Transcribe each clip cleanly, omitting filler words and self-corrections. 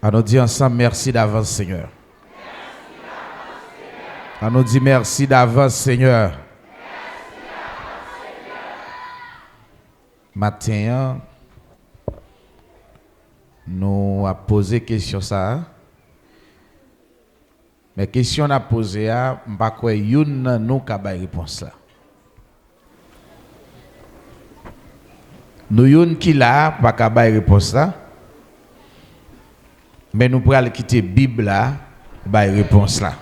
On nous dit ensemble merci d'avance, Seigneur. On nous dit merci d'avance, Seigneur. Matin, nous avons posé question ça. Mais question qu'on a posée, je ne sais pas quoi nous avons réponse là. Nous yon qui là, pas qu'à réponse là. Mais nous pourrons quitter la Bible là, bah réponse là.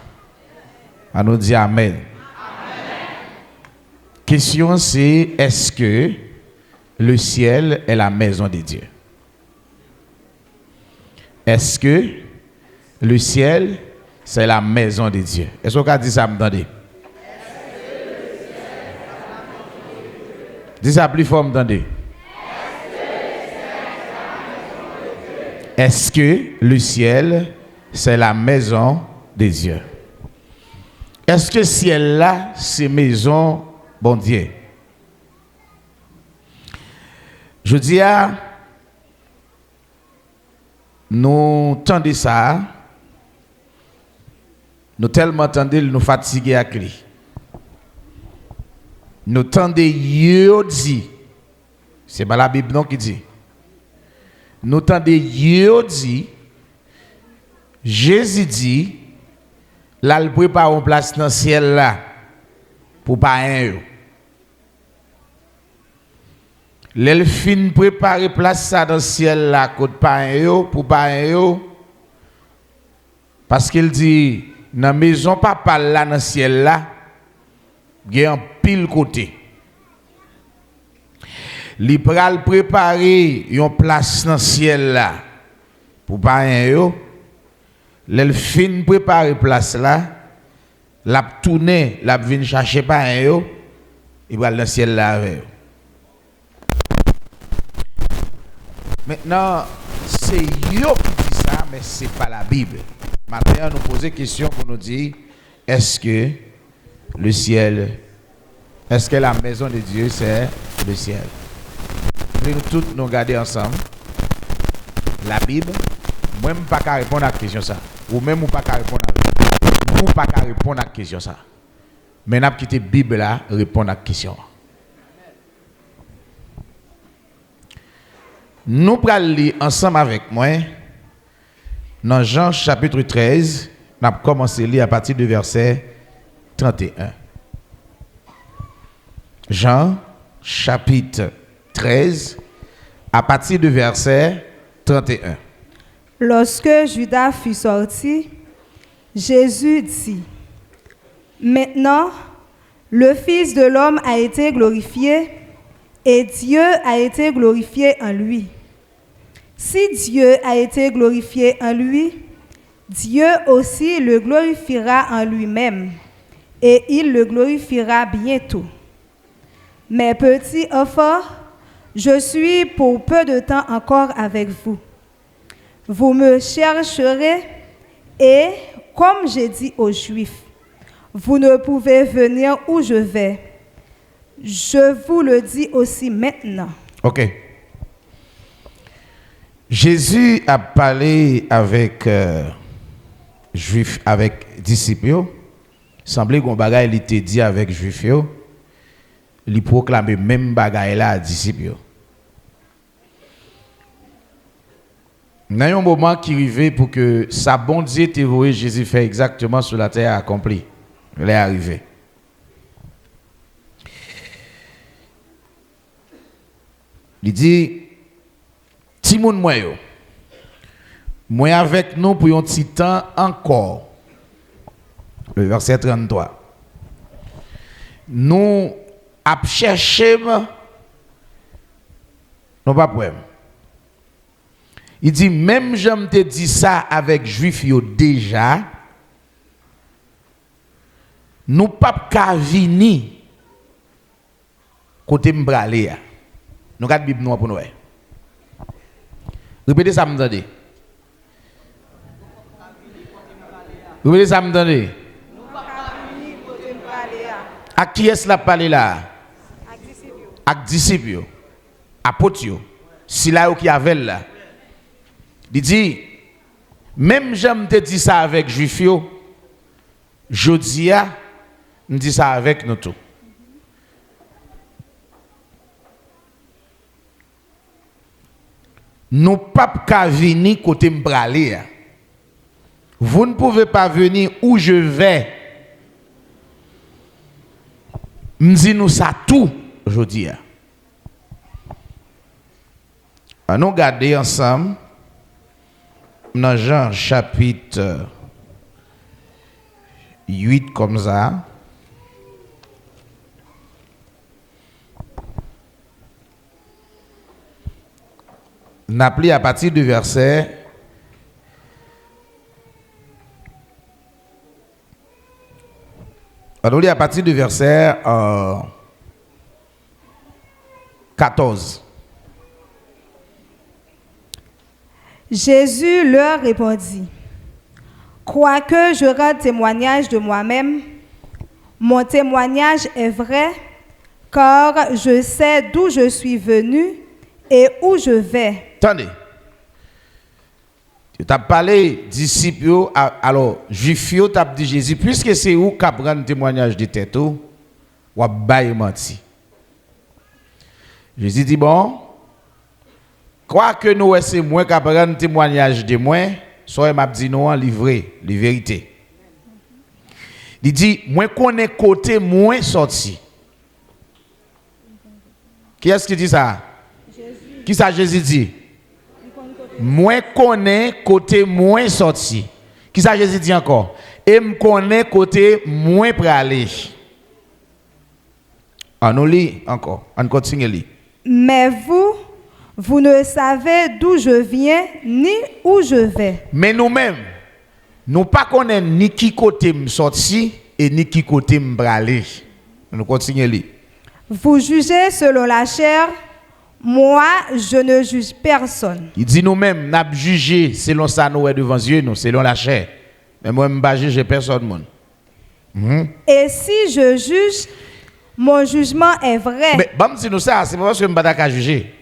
On nous dit Amen. Amen. Question c'est, est-ce que le ciel est la maison de Dieu? Est-ce que le ciel c'est la maison de Dieu? Est-ce qu'on a dit ça, m'entendez? Dis ça plus fort, m'entendez? Est-ce que le ciel, c'est la maison de Dieu? Est-ce que le ciel là, c'est maison, bon Dieu? Je dis à nous tendez ça, nous tellement tendez nous fatiguer à cri. Nous tendez yodi, c'est pas la Bible non qui dit. Nous tendez Dieu dit, Jésus dit, là il prépare une place dans le ciel là pour pas un. L'el fin préparer place ça dans le ciel là côté pas un pour pas un. Parce qu'il dit dans la maison papa là dans le ciel là, il y a un pile côté. Li pral préparer une place dans le ciel là pour pas un yo. L'el fin préparer place là, l'a tourner, l'a vinn chercher pas un yo, il va dans le ciel là avec. Maintenant, c'est yo qui dit ça mais c'est pas la Bible. Maintenant nous poser question pour nous dire est-ce que le ciel, est-ce que la maison de Dieu c'est le ciel? Nous tous nous regarder ensemble la Bible. Moi même pas qu'à répondre à la question ça. Ou même pas qu'à répondre à nous pas qu'à répondre à la question ça. Mais n'a quitté Bible là répondre à la question. Nous prenons lire ensemble avec moi dans Jean chapitre 13, nous avons commencé à lire à partir du verset 31. Jean chapitre 13, à partir du verset 31. Lorsque Judas fut sorti, Jésus dit, « Maintenant, le Fils de l'homme a été glorifié et Dieu a été glorifié en lui. Si Dieu a été glorifié en lui, Dieu aussi le glorifiera en lui-même et il le glorifiera bientôt. Mes petits enfants, je suis pour peu de temps encore avec vous. Vous me chercherez et, comme j'ai dit aux Juifs, vous ne pouvez venir où je vais. Je vous le dis aussi maintenant. » Ok. Jésus a parlé avec Juifs, avec disciples. Il semblait qu'on bagaille il était dit avec Juifs. Il proclamait même bagaille là à disciples. Il y a un moment qui arrivait pour que sa bon Dieu théorie Jésus fait exactement sur la terre accompli. Il est arrivé. Il dit, Timoun moi avec nous pour un petit temps encore. Le verset 33. Nous avons cherché, non pas pour. Il dit, même j'aime te dit ça avec Juifs déjà, nous pas qu'à venir côté m'bralé. Nous avons Bible noire pour nous. Répétez ça, m'entendez? Répétez ça, m'entendez? À qui est-ce la parler là? À disciples. À apôtres. Si là qui avait là. Il dit, Même j'aime te dire ça avec juif yo, jodia, me dit ça avec nous tous. Nous pas qu'à venir côté m'braler. Vous ne pouvez pas venir où je vais. Me dit nous ça tout aujourd'hui. Nous regarder ensemble dans Jean chapitre 8 comme ça. On appelé à partir du verset on lit à partir du verset 14. Jésus leur répondit, « Quoique je rende témoignage de moi-même, mon témoignage est vrai, car je sais d'où je suis venu et où je vais. » Attendez. Tu as parlé disciples, alors juifs, tu as dit Jésus, puisque c'est où qui prend témoignage de tête, ou bail menti. Jésus dit, bon, quoi que nous, c'est moi qui prend témoignage de moi, soit m'a dit non, livré, la vérité. Il dit, moi connais côté moins sorti. Qui est-ce qui dit ça? Jésus. Qui ça Jésus dit? Moi connais côté moins sorti. Qui ça Jésus dit encore? Et me connais côté moins pralé. On lit encore, on continue à lire. Mais vous ne savez d'où je viens ni où je vais. Mais nous-mêmes, nous ne connaissons ni qui côté me sorti et ni qui côté me pralé. On continue à lire. Vous jugez selon la chair. Moi, je ne juge personne. Il dit nous-mêmes, nous avons jugé selon ça nous est devant Dieu, nous, selon la chair. Mais moi, je ne juge personne. Et si je juge, mon jugement est vrai. Mais bon, si nous ça, c'est pas parce que je ne suis pas juger.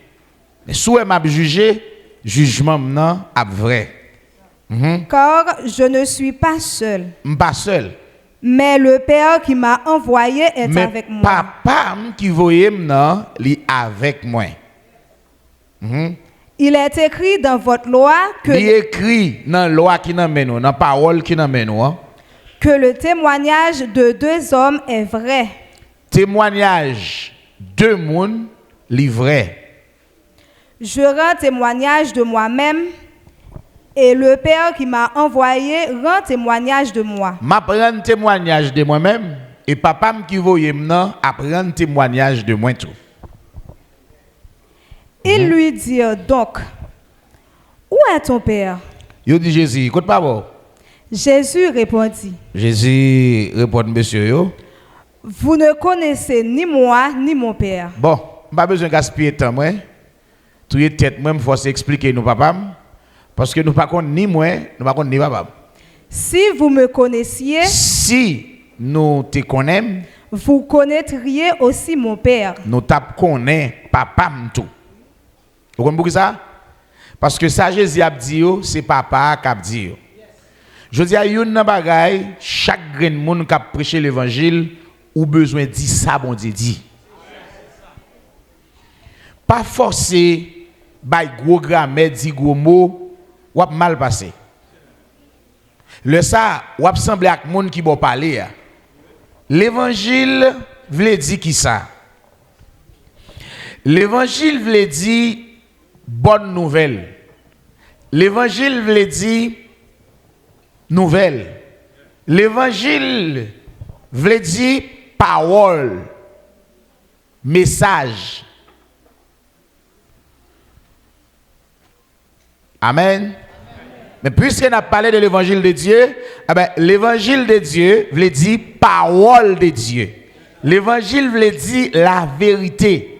Mais si je m'a jugé, jugement non est vrai. Car je ne suis pas seul. Je ne suis pas seul. Mais le Père qui m'a envoyé est avec moi. Papa qui voyait non, il est avec moi. Il est écrit dans votre loi que il est écrit dans la loi qui nous mène, dans la parole qui nous mène, que le témoignage de deux hommes est vrai. Témoignage de monde livré. Je rends témoignage de moi-même et le Père qui m'a envoyé rend témoignage de moi. Je prends témoignage de moi-même et papa qui voyait maintenant apprend témoignage de moi tout. Ils lui dirent donc, où est ton Père? Il dit Jésus, écoute pas bon. Jésus répondit, Jésus répond monsieur yo. Vous ne connaissez ni moi ni mon Père. Bon, pas besoin de gaspiller temps moi. Tout est tête moi, faut expliquer nous papa parce que nous pas connaissons ni moi, nous pas connaissons ni papa. Si vous me connaissiez, si nous te connaissons, vous connaîtriez aussi mon Père. Nous connaissons papa tout. Vous comprenez ça? Parce que ça Jésus a dit c'est papa qui a dit. Je dis à yon nan bagay, chaque grain de monde qui a prêché l'évangile ou besoin de dire ça bon Dieu dit. Pas forcer by gros grammaire dit gros mots ou mal passé. Le ça ou semblé avec monde qui bon parler. L'évangile veut dire qui ça? L'évangile veut dire bonne nouvelle. L'évangile veut dire nouvelle. L'évangile veut dire parole, message. Amen. Mais puisqu'on a parlé de l'évangile de Dieu, l'évangile de Dieu veut dire parole de Dieu. L'évangile veut dire la vérité.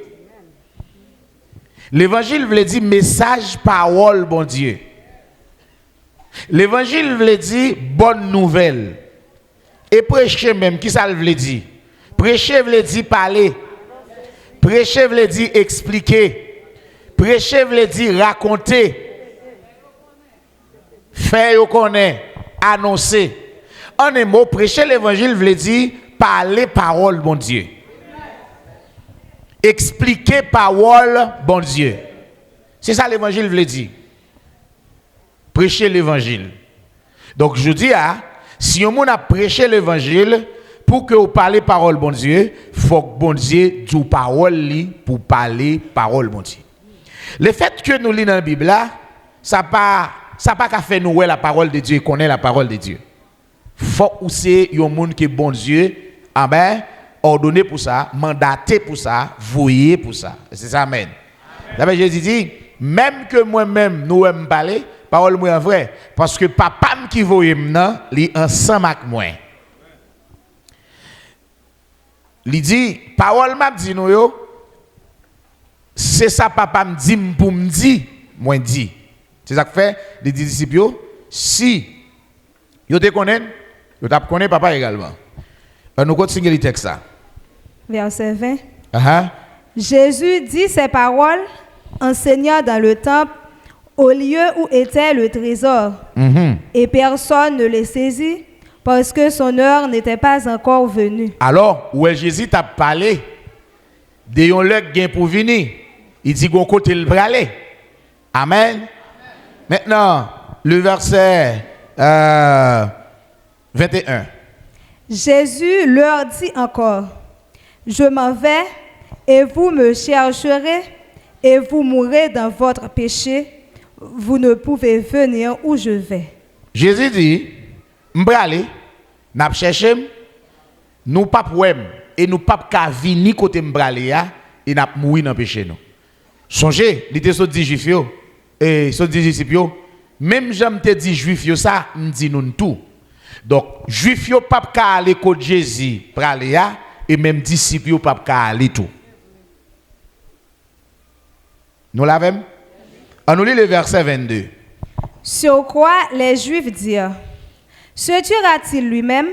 L'évangile veut dire message, parole, bon Dieu. L'évangile veut dire bonne nouvelle. Et prêcher même, qui ça veut dire? Prêcher veut dire parler. Prêcher veut dire expliquer. Prêcher veut dire raconter. faire yo connaître, annoncer. En un mot, prêcher l'évangile veut dire parler parole bon Dieu. Expliquer parole bon Dieu. C'est ça l'évangile veut dire. Prêcher l'évangile. Donc je dis si on a prêché l'évangile pour que vous parlez parole bon Dieu, faut que bon Dieu dise parole li pour parler parole bon Dieu. Le fait que nous lisons dans la Bible là, ça pas qu'à faire nous la parole de Dieu et connaître la parole de Dieu. Faut que c'est un monde qui est bon Dieu, ordonné pour ça, mandaté pour ça, voué pour ça. C'est ça, amen. Là, Jésus dit, même que moi-même, nous aimons parler, parole moi vrai, parce que papa qui voyait maintenant, il ensemble avec moi. Il dit, parole m'a dit nous yo, c'est ça papa me dit pour me dire, moi dit. C'est ça que fait les disciples, si yo te connaissent, yo t'a connaît papa également. Nous continuons le texte ça. Verset 20. Jésus dit ces paroles, enseignant dans le temple, au lieu où était le trésor. Et personne ne les saisit, parce que son heure n'était pas encore venue. Alors, où est Jésus t'a parlé de yon lèg gen pour venir. Il dit qu'on côté le bralé. Amen. Maintenant, le verset 21. Jésus leur dit encore, je m'en vais et vous me chercherez et vous mourrez dans votre péché. Vous ne pouvez venir où je vais. Jésus dit, m'bralé, n'a cherché, nous pas pouem et nous pas ka venir côté m'bralé et n'a mourir dans péché nous. Songez, il était so dit juif yo et so dit disciple yo, même j'aime te dit juif yo ça, m'di nous tout. Donc juif yo pas ka aller côté Jésus bralé et même disciple yo pas ka aller tout. Nous l'avons. On nous lit le verset 22. Sur quoi les Juifs dirent, se tuera-t-il lui-même,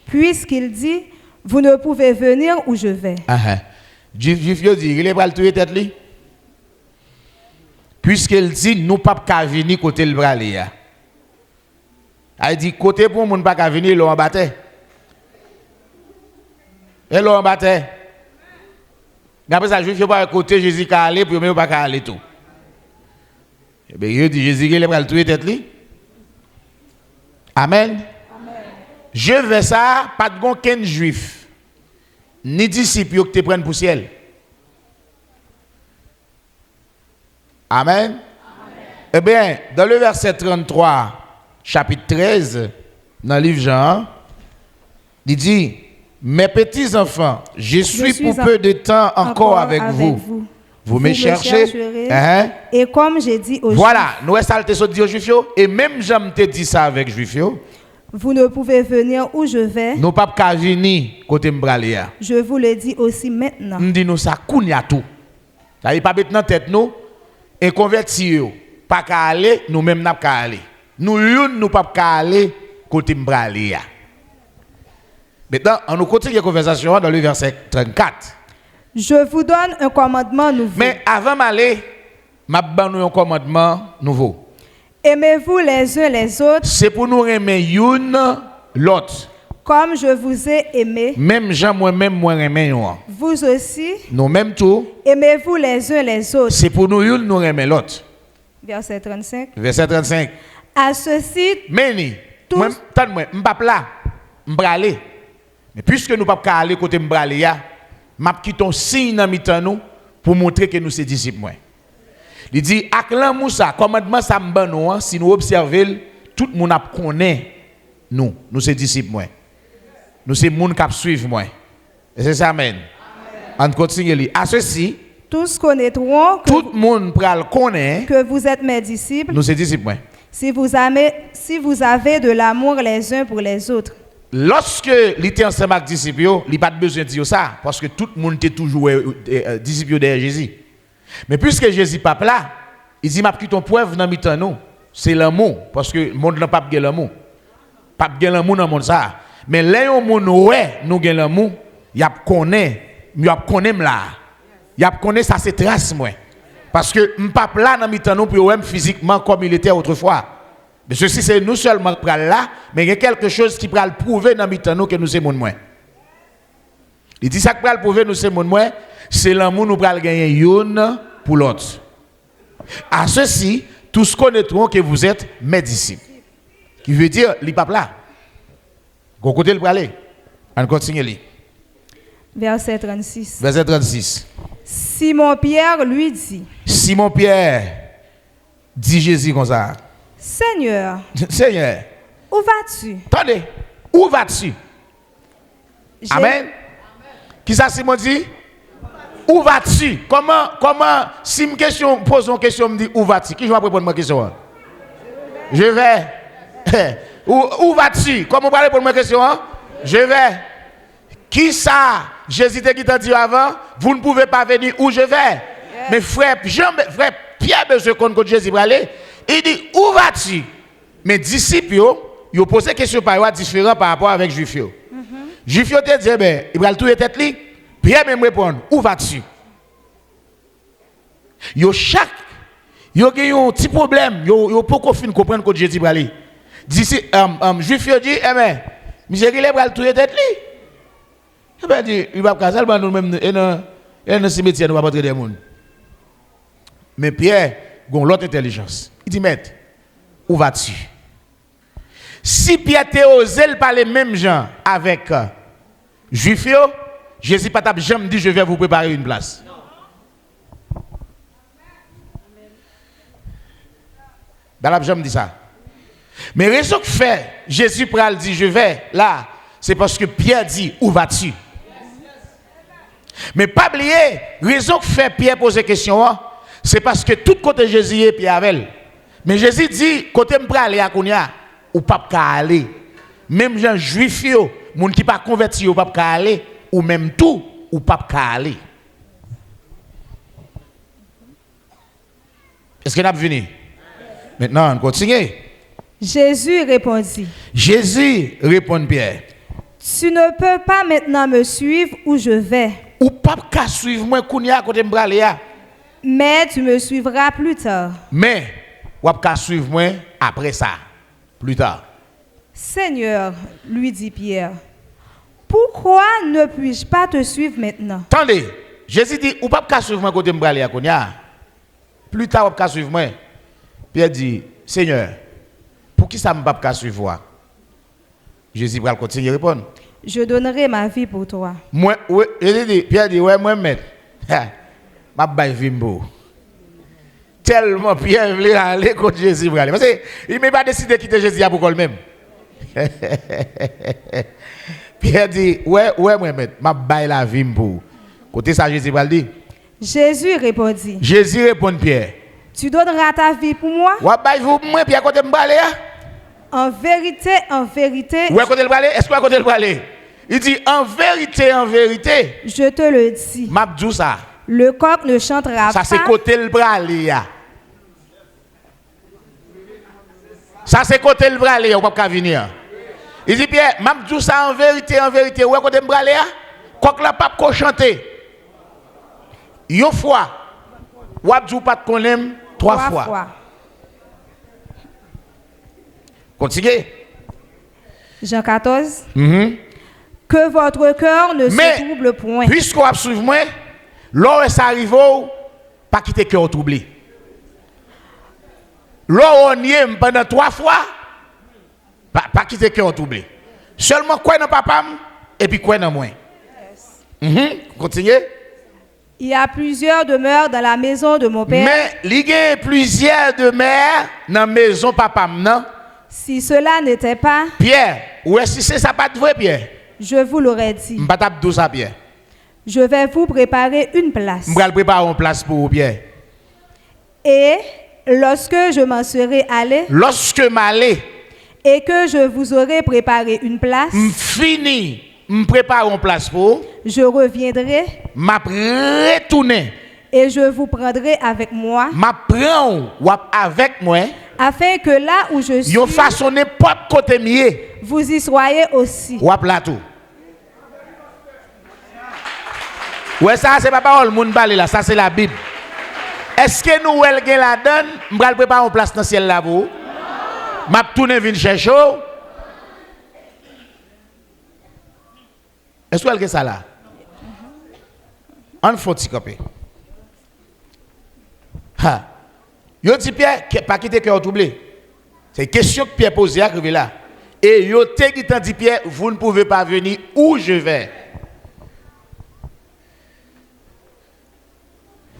puisqu'il dit, vous ne pouvez venir où je vais. Juif yo dit, il est pas le tuer tête li. Puisqu'il dit, nous pas qu'à venir côté le bras li. Il dit, côté pour moun pas qu'à venir, l'on battait. Et l'on battait. Après ça, Juif yo pas côté Jésus qu'à aller, pour eux pas qu'à aller tout. Eh bien, il dit, Jésus, il est pas le tuer tête li. Amen. Je veux ça, pas de aucun juif, ni disciple qui te prennent pour ciel. Amen. Eh bien, dans le verset 33, chapitre 13, dans le livre Jean, il dit, mes petits enfants, je suis pour peu de temps encore avec vous. Vous me cherchez. Et comme j'ai dit aux voilà, nous sommes dit aux Juifs, et même j'aime te dit ça avec Juifs. Vous ne pouvez venir où je vais. Nous pas qu'à venir côté m'bralia. Je vous le dis aussi maintenant. Nous dit nous ça kounya tout. Ça y pas bête dans tête nous et converti yo. Pas qu'à aller, nous même n'a qu'à aller. Nous pas qu'à aller côté m'bralia. Maintenant, on nous continue la conversation dans le verset 34. Je vous donne un commandement nouveau. Mais avant d'aller, m'a donné un commandement nouveau. Aimez-vous les uns les autres. C'est pour nous aimer une l'autre. Comme je vous ai aimé. Même Jean moi-même moi aimer nous. Vous aussi. Nous même tout. Aimez-vous les uns les autres. C'est pour nous une nous aimer l'autre. Verset 35. Verset 35. À ceci. Meni. Moi m'pas là. M'bralé. Mais puisque nous pas aller côté m'bralé ya, m'a quitton signe dans mitan nous pour montrer que nous sommes disciples moi. Il dit ak l'amour ça commandement ça m'ban nous si nous observer tout le monde a connaît nous sommes disciples moi. Nous sommes monde qui suivre moi. Et c'est ça amen. On continue à ceci tous connaîtront que tout le monde pral connaît que vous êtes mes disciples. Nous sommes disciples moi. Si vous avez de l'amour les uns pour les autres. Lorsque il était ensemble avec les disciples, il n'a pas besoin de dire ça, parce que tout le monde était toujours disciple derrière Jésus. Mais puisque Jésus n'est pas là, il dit, je ton preuve dans le nous. C'est l'amour, parce que le monde n'a pas de l'amour. Pas de l'amour dans le monde ça. Mais là, le monde, ouais, nous avons l'amour, il y a connaît là. Il y a connaît ça, c'est trace, moi. Parce que je ne suis pas là dans le nous pour physiquement comme il était autrefois. De ceci, c'est nous seulement qui prenons là, mais il y a quelque chose qui peut le prouver dans nous que nous sommes moins. Il dit ça qui peut le prouver nous sommes moins, c'est l'amour nous prenons gagner une pour l'autre. À ceci, tous connaîtront que vous êtes mes disciples. Qui veut dire, les papes là. Qu'on côté le aller. On continue. Verset 36. Verset 36. Simon-Pierre lui dit. Simon-Pierre dit Jésus comme ça. Seigneur. Seigneur. Où vas-tu? Attendez. Où vas-tu? Amen. Qui ça Simon dit? Où vas-tu? Comment, si me question, pose une question, me dit où vas-tu? Qui je vais répondre à ma question? Je vais. Où vas-tu? Comment vous répondre à ma question? Je vais. Qui ça? Jésus qui t'a dit avant, vous ne pouvez pas venir où je vais. Yeah. Mais frère Pierre besoin qu'on Jésus va aller. Il dit où vas-tu? Mes disciples, ils ont posé question par rapport différent par rapport avec Juifs. Juifs te dit ben, il va tout les têtes li. Pierre même répondre où vas-tu? Yo chaque yo ont un petit problème, yo pas fin comprendre que Jésus va aller. D'ici Juifs dit eh ben, monsieur il va tout les têtes li. Eh ben dit il va casser nous même et dans cimetière nous va pas traiter des monde. Mais Pierre gon l'autre intelligence. Il dit maître, où vas-tu? Si Pierre t'a osé parler même gens avec Juifs, Jésus pas t'a jamais dit je vais vous préparer une place. Dans la jamais dit ça. Mais raison que fait Jésus pral dit je vais là, c'est parce que Pierre dit où vas-tu? Mais pas oublier, raison que fait Pierre pose question, c'est parce que tout côté Jésus est Pierre avec. Mais Jésus dit côté me aller à Kounia ou pas aller. Même gens juifs yo, moun qui pas converti ou pas aller ou même tout ou pas aller. Est-ce qu'on a venu? Maintenant, on continue. Jésus répondit. Jésus répond Pierre. Tu ne peux pas maintenant me suivre où je vais. Ou pas qu'à suivre moi Kounia côté me aller. Mais tu me suivras plus tard. Mais ou pas qu'à suivre moi après ça. Plus tard. Seigneur, lui dit Pierre, pourquoi ne puis-je pas te suivre maintenant? Attendez, Jésus dit, ou pas qu'à suivre moi côté me aller à Kounia. Plus tard, ou pas qu'à suivre moi. Pierre dit, Seigneur, pour qui ça me pas qu'à suivre moi? Jésus va continuer à répondre. Je donnerai ma vie pour toi. Moi, oui, Pierre dit, ouais, moi, maître. Ma baille vimbo. Tellement Pierre voulait aller contre Jésus. Parce qu'il ne m'a pas décidé de quitter Jésus pour lui-même. Pierre dit, ouais, moi, maître, ma baille la vimbo. Côté ça, Jésus va le dire. Jésus répondit. Jésus répond Pierre. Tu donneras ta vie pour moi? Ouais, baille vous, moi, Pierre, côté me balé. En vérité, en vérité. Ouais, côté le balé, est-ce que côté le balé? Il dit, en vérité, je te le dis. M'abdou ça. Le coq ne chantera pas. Ça, c'est côté le balé. Ça, c'est côté le balé, on ne peut pas venir. Il dit, Pierre, m'abdou ça en vérité, ouais, côté le balé, coq la pas qu'on chanter. Une fois, ou abdou pas qu'on aime, trois fois. Continuez. Jean 14. Que votre cœur ne se trouble point. Puisqu'on a suivi moi, lorsque ça arrive, pas quitter cœur troublé. Lorsque on y est pendant 3 fois, pas quitter cœur troublé. Seulement quoi dans papa et puis quoi dans moi. Continuez. Il y a plusieurs demeures dans la maison de mon père. Mais il y a plusieurs demeures dans la maison papa non. Si cela n'était pas. Pierre, ou est-ce que c'est ça pas de vrai Pierre? Je vous l'aurais dit. Pierre. Je vais vous préparer une place. Je vais préparer une place pour vous, Pierre. Et lorsque je m'en serai allé. Lorsque m'allé. Et que je vous aurai préparé une place. Fini. Je prépare une place pour. Je reviendrai. M'a retourner. Et je vous prendrai avec moi. M'a prend avec moi. Afin que là où je suis. Yo façonné pas côté mieux. Vous y soyez aussi. Wap là tout. Ouais, ça c'est pas parole moun balé là, ça c'est la Bible. Est-ce que nous elle gen la donne, m'pral préparer une place dans ciel là pour? M'a tourné vinn chercher. Est-ce qu'elle est ça là? On faut t'y copier. Ha. Yo dit Pierre, pas quitter cœur troublé. C'est question que Pierre posait à là. Et yo te dit Pierre, vous ne pouvez pas venir où je vais.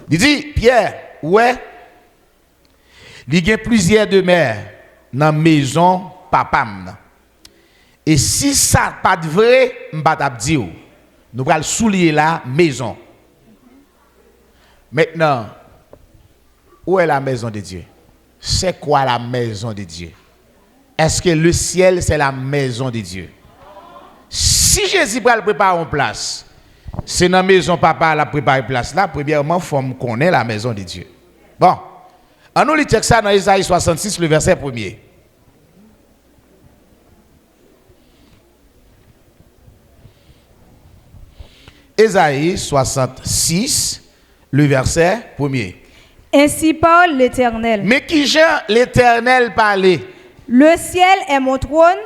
Il dit Pierre, ouais. Il y a plusieurs demeures dans la maison papa. Et si ça pas de vrai, m'pa t'a dire. Nous allons souligner la maison. Maintenant, où est la maison de Dieu? C'est quoi la maison de Dieu? Est-ce que le ciel, c'est la maison de Dieu? Si Jésus va le préparer en place, c'est dans la maison papa la préparer place là, premièrement, il faut connaître la maison de Dieu. Bon, on nous lit ça dans Isaïe 66, le verset 1er. Isaïe 66, le verset 1er. Ainsi parle l'Éternel. Mais qui Jean l'Éternel parlait? Le ciel est mon trône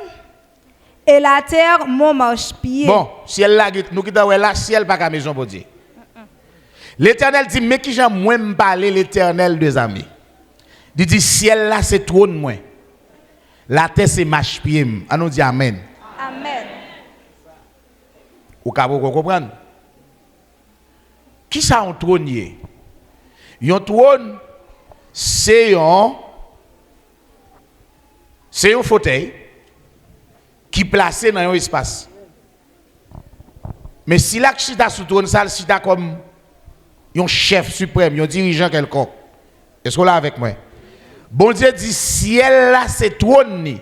et la terre mon marchepied. Bon, ciel là, nous qui t'avons là, ciel pas qu'à maison pour Dieu. L'Éternel dit, mais qui Jean moi me parler l'Éternel des amis. Il dit, ciel là c'est trône moi. La terre c'est marchepied. On nous dit amen. Amen. Vous comprenez? Qui ça un trônier? Un trône, c'est un fauteuil qui est placé dans un espace. Mais si là, si tu as sous trône, ça, si tu as comme un chef suprême, un dirigeant quelconque, est-ce que là avec moi? Bon Dieu dit, ciel là, c'est trône.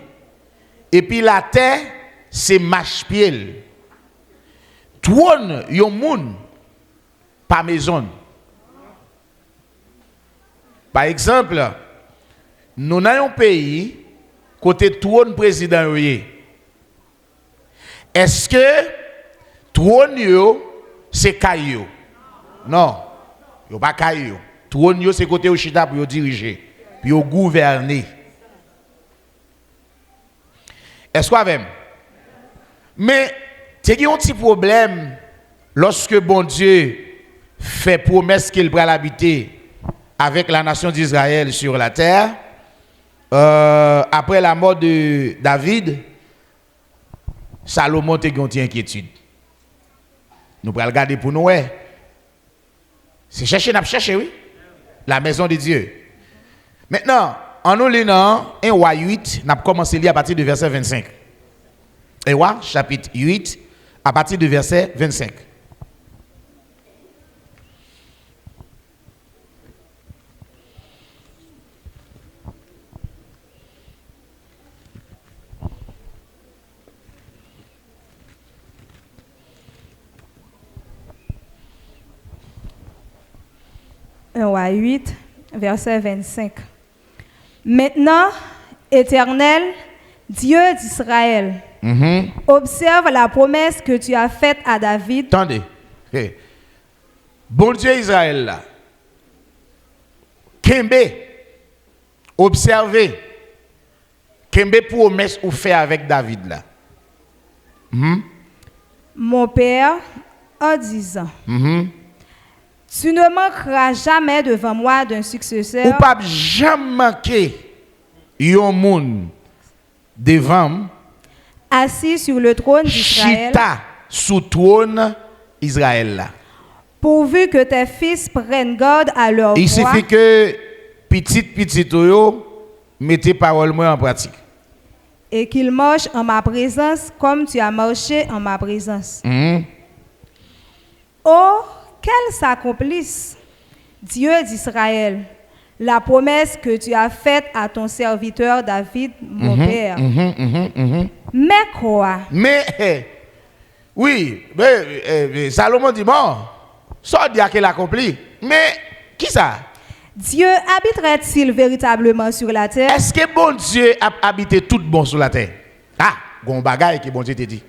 Et puis la terre, c'est marchepied. Trône, yon moun, pas maison. Par exemple, nous avons un pays, côté trône président, est-ce que trône c'est caillou? Non, yo pas caillou. Trône c'est côté au chita pour diriger, puis gouverner. Est-ce qu'on a? Mais il y a un petit problème lorsque bon Dieu fait promesse qu'il va l'habiter avec la nation d'Israël sur la terre. Après la mort de David, Salomon a eu une inquiétude. Nous allons regarder pour nous. C'est chercher, oui. La maison de Dieu. Maintenant, en nous lisant 1 Roi 8, nous avons commencé à lire à partir du verset 25. 1 Roi, chapitre 8, à partir du verset 25. Roi 8, verset 25. Maintenant, Éternel, Dieu d'Israël, observe la promesse que tu as faite à David. Attendez. Okay. Bon Dieu Israël là. Kembe, observez. Kembe promesse ou fait avec David là. Mon père, en disant. Tu ne manqueras jamais devant moi d'un successeur. Ou pas jamais manquer yon moun devant assis sur le trône d'Israël. Chita sous trône Israël là. Pourvu que tes fils prennent garde à leur voix. Il suffit que petit yo mettez parole moi en pratique. Et qu'ils marchent en ma présence comme tu as marché en ma présence. Oh, qu'elle s'accomplisse, Dieu d'Israël, la promesse que tu as faite à ton serviteur David, mon père. Mais quoi? Mais, oui, mais Salomon dit, bon, ça dit qu'elle accomplit. Mais, qui ça? Dieu habiterait-il véritablement sur la terre? Est-ce que bon Dieu a habité tout bon sur la terre? Ah, gon bagaille que bon Dieu te dit.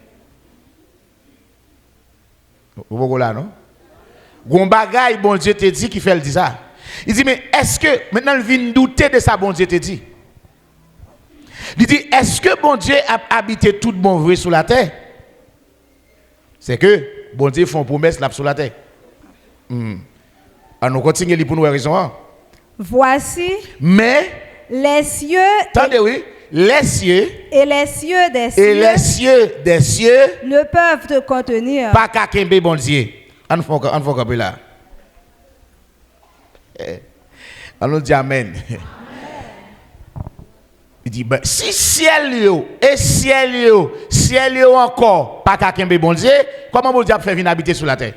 Vous voyez là, non? Gon bagaille, bon Dieu te dit qui fait le dit ça. Il dit, mais est-ce que maintenant il vient douter de ça, bon Dieu te dit? Il dit, est-ce que bon Dieu a habité tout bon vrai sur la terre? C'est que bon Dieu fait une promesse là sur la terre. Alors nous continuons pour nous raison. Voici Mais les cieux attendez oui, les cieux et les cieux des et cieux les cieux des cieux ne peuvent te contenir. pas qu'à kembe bon Dieu. On faut camper là. Allons dire amen. Il dit ben, si ciel yo et ciel yo encore pas qu'à kembe bon Dieu, comment bon Dieu a fait venir habiter sur la terre?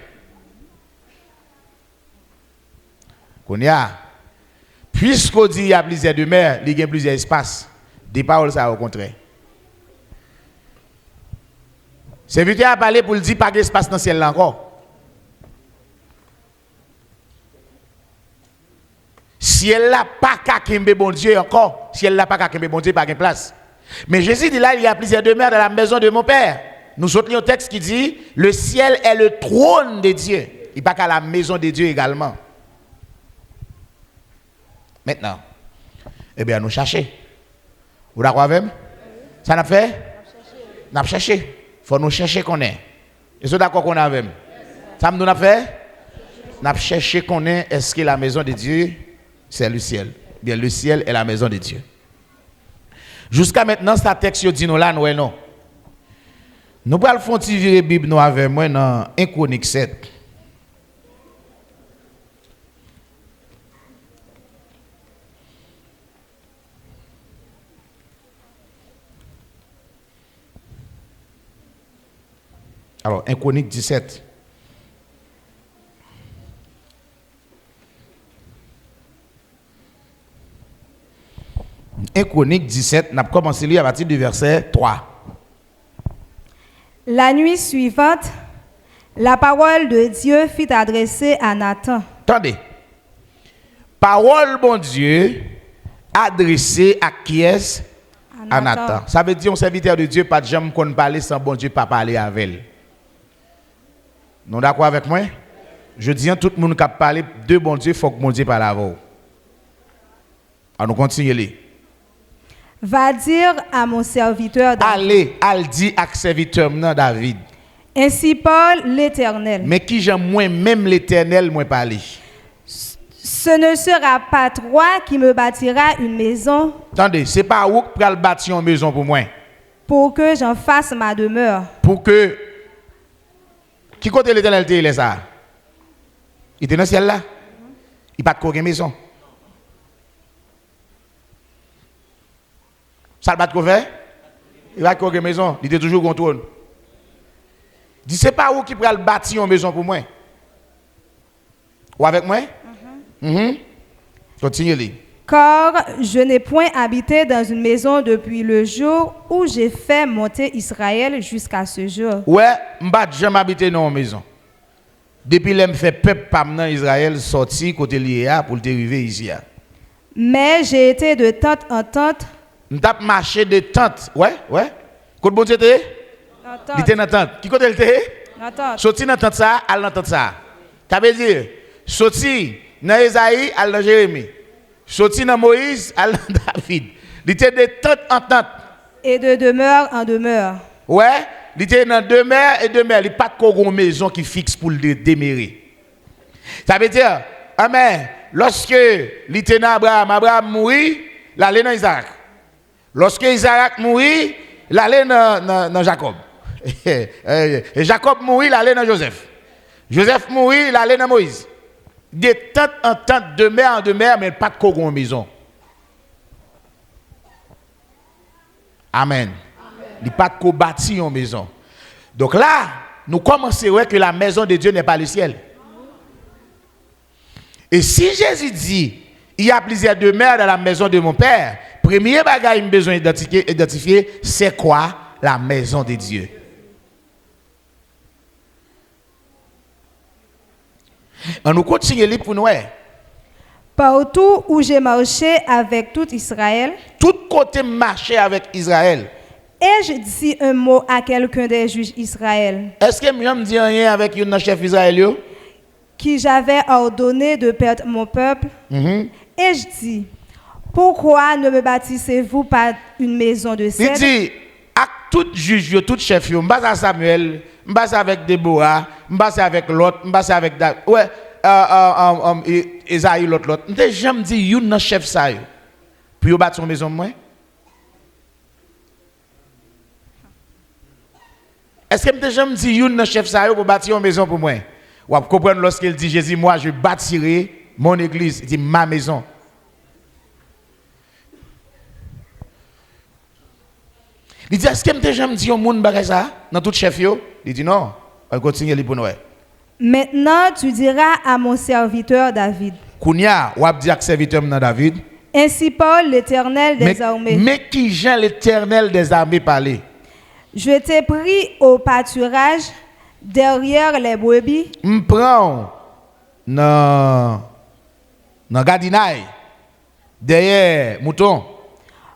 Puisqu'on dit qu'il y a plusieurs demeures, il y a plusieurs espaces. Des paroles, ça au contraire. Serviteur a parlé pour le dire pas d'espace dans le ciel là encore. Si elle n'a pas qu'à kembe bon Dieu encore, si elle n'a pas qu'à kembe bon Dieu, pas de place. Mais Jésus dit là, il y a plusieurs demeures dans la maison de mon Père. Nous soutenons un texte qui dit, le ciel est le trône de Dieu. Il n'y a pas qu'à la maison de Dieu également. Maintenant, eh bien, nous cherchons. Vous d'accord avec moi? Ça n'a fait? Nous cherchons. Il faut nous chercher qu'on est. Est-ce que d'accord qu'on est avec moi? Ça nous a fait? Nous cherchons qu'on est. Est-ce que la maison de Dieu, c'est le ciel? Bien, le ciel est la maison de Dieu. Jusqu'à maintenant, ce texte dit nous là, nous non. Nous allons faire virer la Bible nous avec moi dans 1 Chronique 7. Alors, 1 Chronique 17. Chronique 17, on a commencé à lire à partir du verset 3. La nuit suivante, la parole de Dieu fut adressée à Nathan. Attendez. Parole, bon Dieu, adressée à qui est? À Nathan. Ça veut dire un serviteur de Dieu, pas de jamais qu'on parle sans bon Dieu, pas parler avec elle. Nous d'accord avec moi? Je dis à tout le monde qui a parlé de bon Dieu, il faut que bon Dieu parle avec vous. Alors nous continuons. Va dire à mon serviteur David. Allez dit à serviteur David. Ainsi parle l'Éternel. Mais qui j'aime moi même l'Éternel moi parler. Ce ne sera pas toi qui me bâtira une maison. Attendez, c'est pas vous qui va bâtir une maison pour moi. Pour que j'en fasse ma demeure. Pour que qui côté l'Éternel est ça? Il était dans le ciel là. Il pas de quoi maison. Ça va te faire? Il va de maison. Il était toujours contrôle. Dit c'est pas où qui peut bâtir une maison pour moi. Ou avec moi? Continuez. Car je n'ai point habité dans une maison depuis le jour où j'ai fait monter Israël jusqu'à ce jour. Ouais, m'pas jamais habité dans une maison. Depuis que fait peuple pam dans Israël sorti côté lié pour arriver ici. Mais j'ai été de tente en tente. M'tap marché de tente. Ouais. Côté bon Dieu était? Il était dans tente. Qui côté il était? Dans tente. Sorti dans tente ça, al dans tente ça. Ça veut dire sorti dans Esaïe, al dans Jérémie. Sorti dans Moïse, al dans David. Il était de tente en tente. Et de demeure en demeure. Ouais, il était dans demeure et demeure. Il n'y a pas de maison qui fixe pour le démérer. Ça veut dire, amen, lorsque il était dans Abraham mourit, il allait dans Isaac. Lorsque Isaac mourit, il allait dans Jacob. Et Jacob mourit, il allait dans Joseph. Joseph mourit, il allait dans Moïse. De tente en tente, demeure en demeure, mais pas de maison. Amen. Il n'y a pas de bâti en maison. Donc là, nous commençons à voir que la maison de Dieu n'est pas le ciel. Et si Jésus dit, il y a plusieurs demeures dans la maison de mon Père, premier bagage qu'il a besoin d'identifier, c'est quoi la maison de Dieu? On nous continue pour nous. Partout où j'ai marché avec tout Israël, tout côté marché avec Israël. Ai-je dit un mot à quelqu'un des juges Israël? Est-ce que je me dis rien avec un chef Israël? Qui j'avais ordonné de perdre mon peuple? Ai-je dit, Pourquoi ne me bâtissez-vous pas une maison de Il cèdre? dit, à tout juge, tout chef, je passe à Samuel, je passe avec Déborah, je passe avec l'autre, je passe avec Esaïe, l'autre. Je jamais dit, you nan chef ça, puis vous bâtir une maison moi. Est-ce que je jamais dit, you nan chef ça, pour bâtir une maison pour moi? Vous comprenez lorsqu'il dit, Jésus, moi, je bâtirai mon église, il dit, ma maison. Il dit, est-ce que je jamais dit au monde ça dans tout chef yo? Il dit non, on continue les pour nous. Maintenant, tu diras à mon serviteur David. Kounia, ou dit à serviteur David. Ainsi parle l'Éternel des armées. Mais qui Jean l'Éternel des armées parler? Je t'ai pris au pâturage derrière les brebis. M'prends dans gadinaï derrière mouton.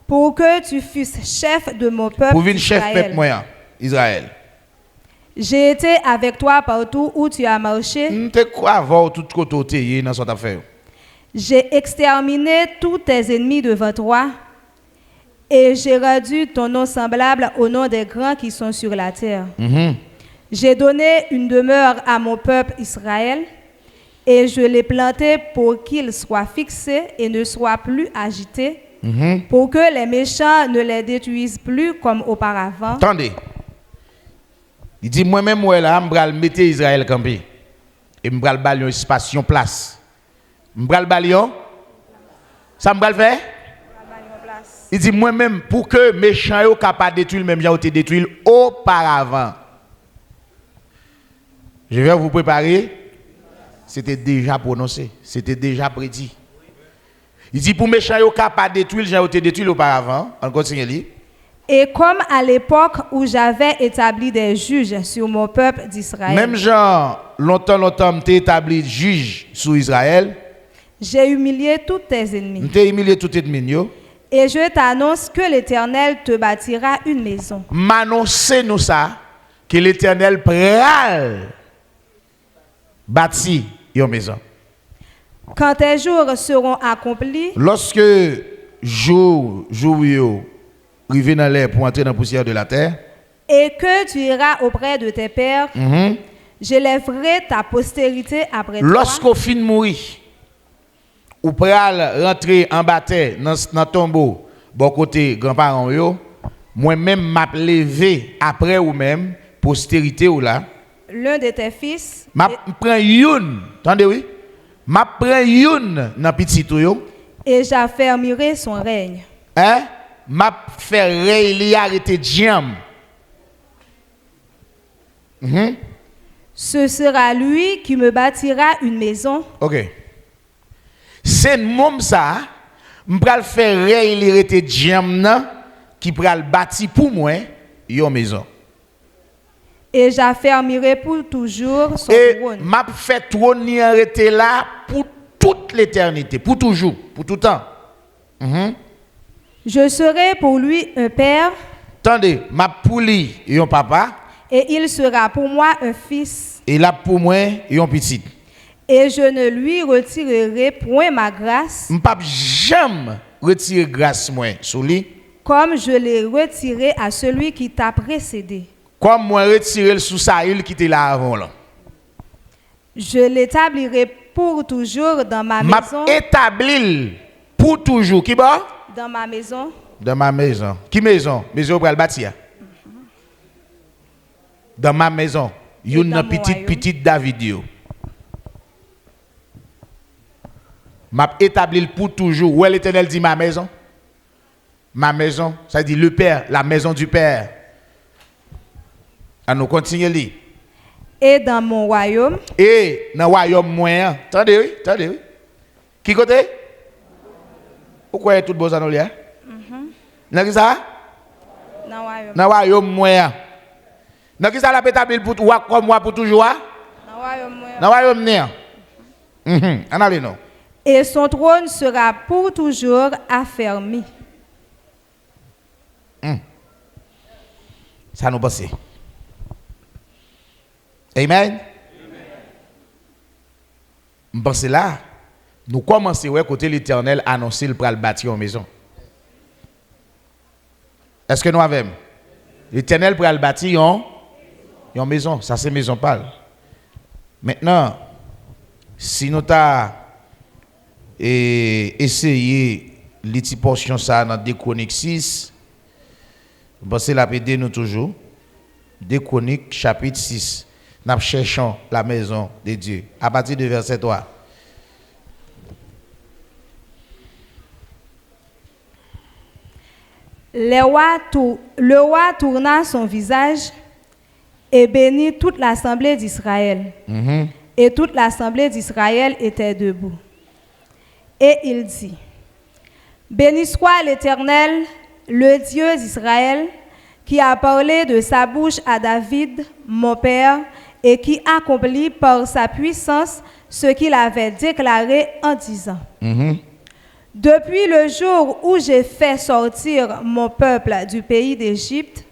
Pour que tu fusses chef de mon peuple. Pour venir chef peuple moyen Israël. J'ai été avec toi partout où tu as marché. M'te quoi voir tout côté dans cette affaire. J'ai exterminé tous tes ennemis devant toi et j'ai rendu ton nom semblable au nom des grands qui sont sur la terre. J'ai donné une demeure à mon peuple Israël et je l'ai planté pour qu'il soit fixé et ne soit plus agité, pour que les méchants ne les détruisent plus comme auparavant. Attendez. Il dit moi-même moi là, je vais mettre Israël campé et je vais balion espace, une place. Je vais balion. Ça me va le faire? Il dit moi-même pour que méchants soient capables de détruire même j'ai été détruit auparavant. Je vais vous préparer. C'était déjà prononcé, c'était déjà prédit. Il dit pour méchants soient capables de détruire j'ai été détruit auparavant. On continue. Et comme à l'époque où j'avais établi des juges sur mon peuple d'Israël. Même Jean, longtemps, t'ai établi juge sur Israël. J'ai humilié tous tes ennemis. T'ai humilié tous tes ennemis. Et je t'annonce que l'Éternel te bâtira une maison. M'annoncez-nous ça, que l'Éternel pral bâti une maison. Quand tes jours seront accomplis. Lorsque jour arrivé dans l'air pour entrer dans la poussière de la terre. Et que tu iras auprès de tes pères. J'élèverai ta postérité après toi. Lorsqu'au fin de mourir, ou pral rentrer en bataille dans le tombeau, bon côté grands-parents yo, moi-même m'a levé après ou même postérité ou là. L'un de tes fils. M'a prend une, attendez oui. M'a prend une dans petit yo. Et j'affermirai son règne. Hein? M'a fait régler arrêter diam. Ce sera lui qui me bâtira une maison. OK. C'est mon ça, m'pral faire régler diam qui pral bâti pour moi une maison. Et j'affermirai pour toujours son trône. Et m'a fait trône arrêter là pour toute l'éternité, pour toujours, pour tout temps. Je serai pour lui un père. Attendez, m'a pour lui un papa. Et il sera pour moi un fils. Et là pour moi un petit. Et je ne lui retirerai point ma grâce. M'pa jamais retirer grâce moi sur lui. Comme je l'ai retiré à celui qui t'a précédé. Comme moi retirer sous Saül qui était là avant là. Je l'établirai pour toujours dans ma maison. M'a établi pour toujours qui ba? Dans ma maison. Dans ma maison. Qui maison? Maison pour le bâtir. Dans ma maison. Une petite David yo. M'a établi pour toujours. Où l'Éternel dit ma maison? Ma maison, ça dit le Père, la maison du Père. À nous continuer. Et dans mon royaume. Et dans le royaume moyen. Attendez, oui, attendez, oui. Qui côté? Pourquoi tout beau ça dans l'air? Dans ça? Dans le royaume moyen. Dans qui ça l'a établi pour comme moi pour toujours? Dans le royaume moyen. En allez non. Et son trône sera pour toujours affermi. Ça nous passe. Amen. Je pense là, nous commençons ouais côté l'Éternel annoncer le pral bâtir une maison. Est-ce que nous avons l'Éternel pral bâtir une maison, ça c'est maison parle. Maintenant si nous t'a essayé les petites portions ça dans 2 Chroniques 6, c'est la PD nous toujours 2 Chroniques chapitre 6. Nous cherchons la maison de Dieu à partir de verset 3. Le roi tourna son visage et bénit toute l'assemblée d'Israël. Et toute l'assemblée d'Israël était debout. Et il dit, béni soit l'Éternel, le Dieu d'Israël, qui a parlé de sa bouche à David, mon père, et qui accomplit par sa puissance ce qu'il avait déclaré en disant, depuis le jour où j'ai fait sortir mon peuple du pays d'Égypte,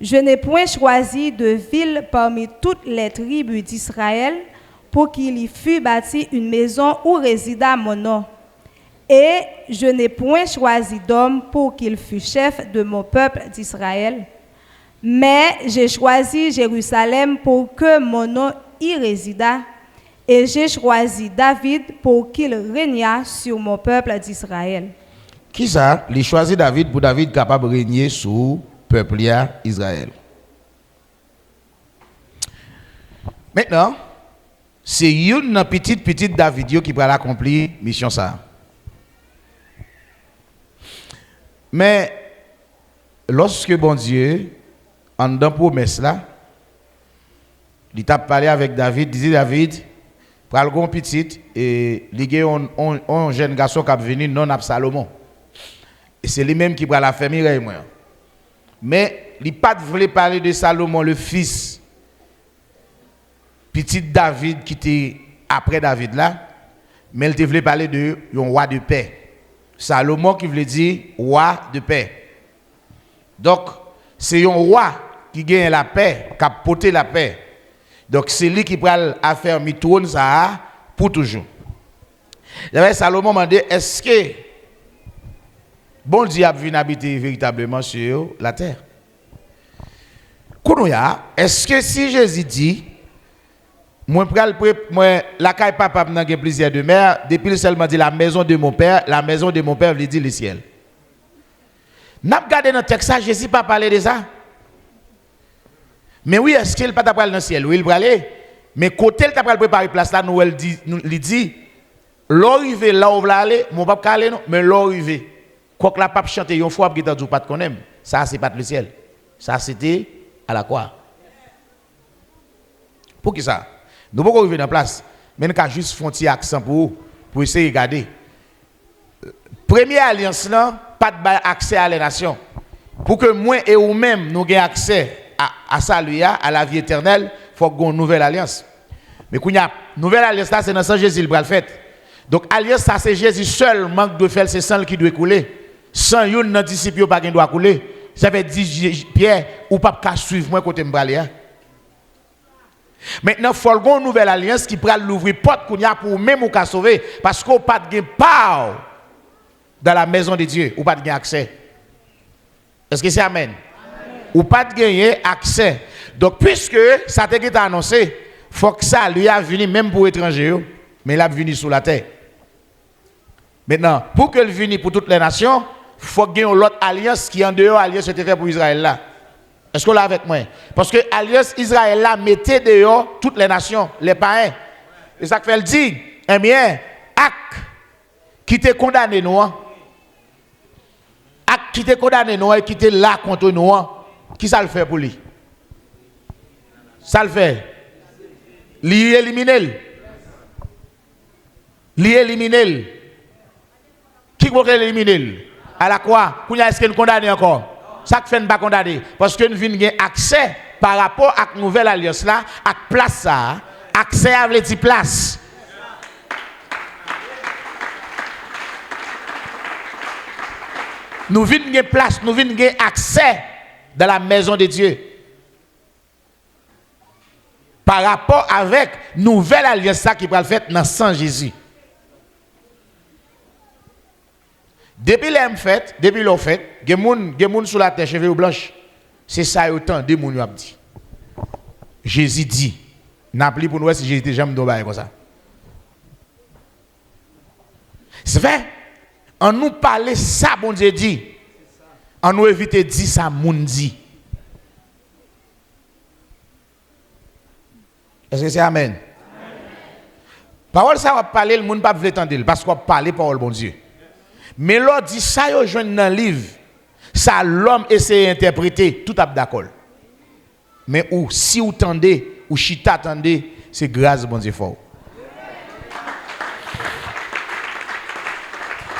je n'ai point choisi de ville parmi toutes les tribus d'Israël pour qu'il y fût bâti une maison où résida mon nom. Et je n'ai point choisi d'homme pour qu'il fût chef de mon peuple d'Israël. Mais j'ai choisi Jérusalem pour que mon nom y résidât. Et j'ai choisi David pour qu'il régnât sur mon peuple d'Israël. Qui ça? Il choisi David pour David capable de régner sur le peuple d'Israël. Maintenant, c'est une petite David qui va accomplir la mission ça. Mais lorsque bon Dieu, en dans promesse là, il t'a parlé avec David, il dit David, pral gon petit et il y a un jeune garçon qui est venu non Absalom. Et c'est lui-même qui va la faire Mireille moi. Mais il pas voulu parler de Salomon le fils petit David qui était après David là, mais il voulait parler de un roi de paix. Salomon qui voulait dire roi de paix. Donc c'est un roi qui gagne la paix, qui a porté la paix. Donc c'est lui qui prend affaire mi trône ça pour toujours. D'ailleurs Salomon m'a dit est-ce que bon Dieu a venu habiter véritablement sur la terre? Kounouya, est-ce que si Jésus dit moi la caille papa n'a pas plusieurs de mère, depuis seulement dit la maison de mon père veut dire le ciel. N'a pas regardé dans le texte ça, Jésus pas parlé de ça. Mais oui, est-ce qu'il pas parler dans le ciel? Oui, il va aller. Mais côté il t'a préparer place là, nous il dit l'arrivée là où va aller, mon papa aller non, mais l'arrivée. Quoi que la pape chanter une fois qui t'a dit pas de connaître, ça c'est pas le ciel. Ça c'était à la croix. Pour qui ça? Nous ne pouvons pas arriver dans la place. Mais nous avons juste fait un petit accent pour essayer de regarder. Première alliance, pas d'accès à la nation. Pour que moi et vous-même, nous ayons accès à ça, à la vie éternelle, il faut qu'on ait une nouvelle alliance. Mais quand il y a une nouvelle alliance, c'est dans le sens Jésus le fait. Donc, alliance, ça c'est Jésus seul, manque de faire, c'est sang qui doit couler. Sans yon disciple, pas qui doit couler. Ça veut dire, Pierre, ou pas qu'à suivre moi côté m'braler. Maintenant, il faut une nouvelle alliance qui prend l'ouvrir porte pour même ou qu'à sauver. Parce qu'on n'a pas de part dans la maison de Dieu, ou pas de accès. Est-ce que c'est amen? Ou pas de gagner accès. Donc, puisque ça a été annoncé, il faut que ça lui a venu même pour étrangers, mais il a venu sur la terre. Maintenant, pour qu'il vienne pour toutes les nations, il faut qu'il y ait une autre alliance qui est en dehors de l'alliance qui était faite pour Israël là. Est-ce que vous l'avez avec moi? Parce que l'alliance Israël là mettait dehors toutes les nations, les païens. Et ça fait le dire, eh bien, Ak qui t'est condamné nous, Ak qui t'est condamné nous et qui t'est là contre nous, qui ça le fait pour lui? Ça le fait. Lui éliminer. Lui éliminer. Qui veut l'éliminer? À la croix, est-ce qu'il est condamné encore? Ça fait ne pas condamner parce que nous avons accès par rapport à la nouvelle alliance là, à la place ça, accès à la place. Nous avons place, nous avons accès dans la maison de Dieu. Par rapport avec la nouvelle alliance ça qui va le faire dans le sang Jésus. Depuis l'homme fait, depuis l'on fait, il y a des gens sur la terre, cheveux blanches. C'est ça autant de gens qui ont dit. Jésus dit, n'a plus pour nous si Jésus était jamais tombé comme ça. C'est vrai. On nous parle ça, bon Dieu dit. On nous évite de dire ça, mon dit. Est-ce que c'est amen? Parole ça va parler, le monde ne peut pas entendre parce qu'on parle parole bon Dieu. Mais l'autre dit ça, yo joint dans le livre. Ça, l'homme essaie d'interpréter, tout est d'accord. Mais ou, si vous tendez, ou chita attendez, c'est grâce bon Dieu fort.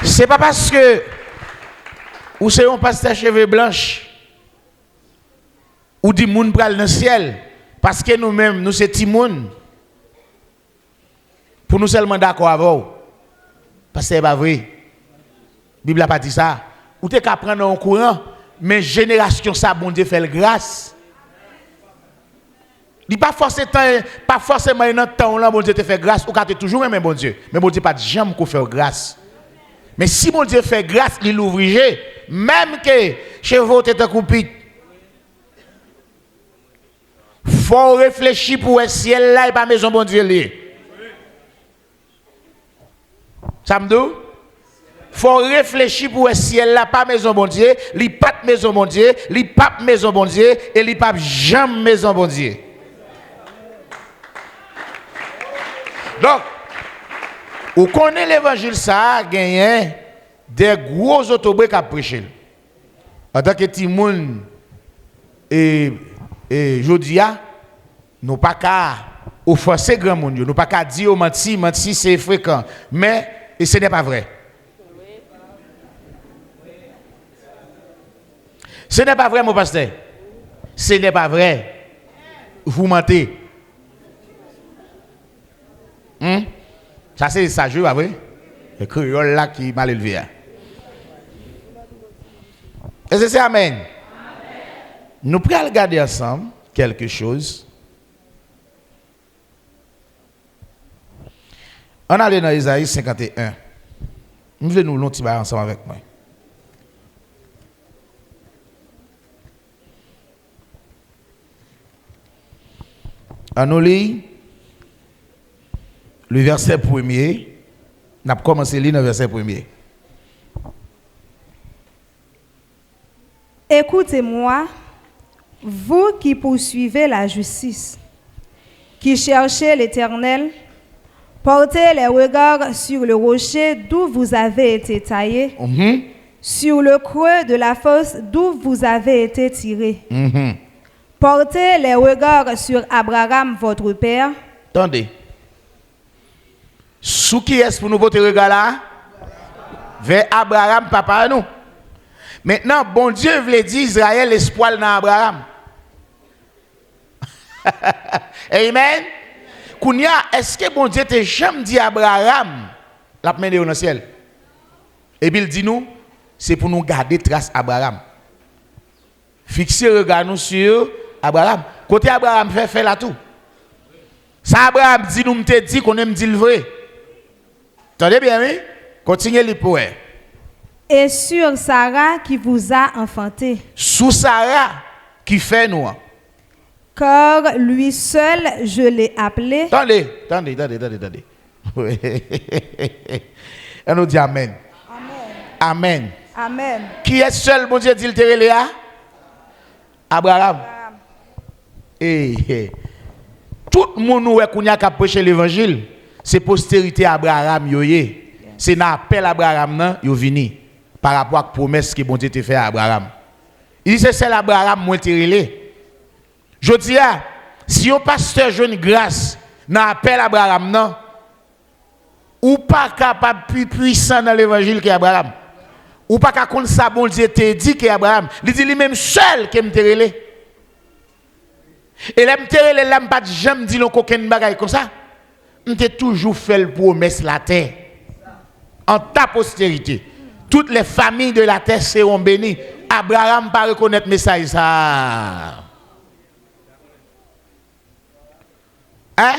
C'est pas parce que ou c'est un pasteur cheveux blanches ou dit moun pral dans le ciel parce que nous-mêmes nous c'est timoun pour nous seulement d'accord avec vous parce que c'est pas vrai. La Bible n'a pas dit ça. Ou t'es qu'à prendre en courant mais génération ça bon Dieu fait grâce. Il pas forcément dans temps là bon Dieu te fait grâce ou quand tu toujours même bon Dieu mais bon Dieu pas jamais qu'on fait grâce. Mais si mon Dieu fait grâce, il ouvre, même que chez vous, tu es coupé. Il faut réfléchir pour le ciel là et pas maison bon Dieu. Ça me dit? Il faut réfléchir pour le ciel là, pas maison bon Dieu, il pas maison bon Dieu, il pas maison bon Dieu et il pas jamais maison bon Dieu. Donc, vous connaissez l'évangile, ça a gagné des gros autobus qui ont prêché. En tant que petit monde, et Jodia, nous pas qu'à offenser grand monde, nous pas qu'à dire menti c'est fréquent, mais et ce n'est pas vrai. Ce n'est pas vrai, mon pasteur. Ce n'est pas vrai. Vous mentez. Ça c'est ça, je vois, oui. Le créole là qui m'a élevé. Est-ce que c'est amen? Amen. Nous pourrions regarder ensemble quelque chose. On allait dans Isaïe 51. Nous voulons nous l'ont ensemble avec moi. On nous lit le verset premier. On a commencé à lire le verset premier. Écoutez-moi, vous qui poursuivez la justice, qui cherchez l'Éternel, portez les regards sur le rocher d'où vous avez été taillé, sur le creux de la fosse d'où vous avez été tiré. Portez les regards sur Abraham, votre père. Attendez. Sous qui est-ce pour nous porter regard là? Vers Abraham, papa nous. Maintenant, bon Dieu voulait dire Israël l'espoir dans Abraham. Amen. Kounia, est-ce que bon Dieu t'a jamais dit Abraham la main dans le ciel? Et puis il dit nous, c'est pour nous garder trace Abraham. Fixer regard nous sur Abraham. Côté Abraham fait là tout. Ça Abraham dit nous me dit qu'on aime dire le vrai. Attendez bien, oui? Continuez les poètes. Et sur Sarah qui vous a enfanté. Sous Sarah qui fait nous. Car lui seul je l'ai appelé. Attendez. Elle nous dit Amen. Amen. Amen. Qui est seul, mon Dieu, dit-il, Léa? Abraham. Et tout le monde qui a prêché l'évangile, c'est postérité Abraham. C'est un appel Abraham, yo vini. Par rapport à la promesse que bon Dieu t'a fait à Abraham. Il dit c'est celle Abraham moi te relé. Je dis si un pasteur jeune grâce n'a appel Abraham non ou pas capable plus puissant dans l'évangile qu'Abraham. Ou pas capable ça bon Dieu te dit qu'Abraham, il dit lui même seul qui me te relé. Et là me te relé là pas jamais dit non aucun bagaille comme ça. On t'a toujours fait le promesse la terre en ta postérité. Toutes les familles de la terre seront bénies. Abraham pas reconnaître le message ça. Hein?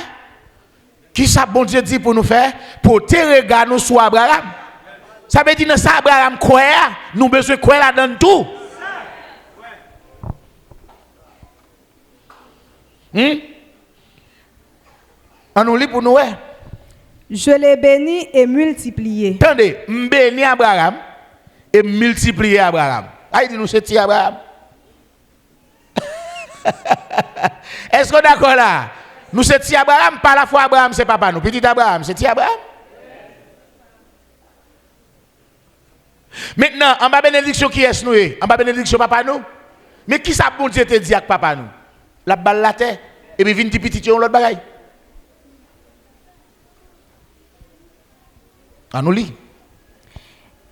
Qui ça bon Dieu dit pour nous faire? Pour te regarder nous sur Abraham. Ça veut dire que ça, Abraham croit, nous avons besoin de croire là-dedans tout. On nous lit pour nous. Je l'ai béni et multiplié. Attendez, béni Abraham et multiplier Abraham. Ah, il dit nous c'est Abraham. Est-ce que d'accord là? Nous c'est Abraham, pas la fois Abraham c'est papa nous. Petit Abraham, c'est Abraham. Maintenant, en bas bénédiction qui est nous? En bas bénédiction papa nous? Mais qui ça bon Dieu te dit avec papa nous? La balle la terre et puis vient petit l'autre bagaille. On nous lit.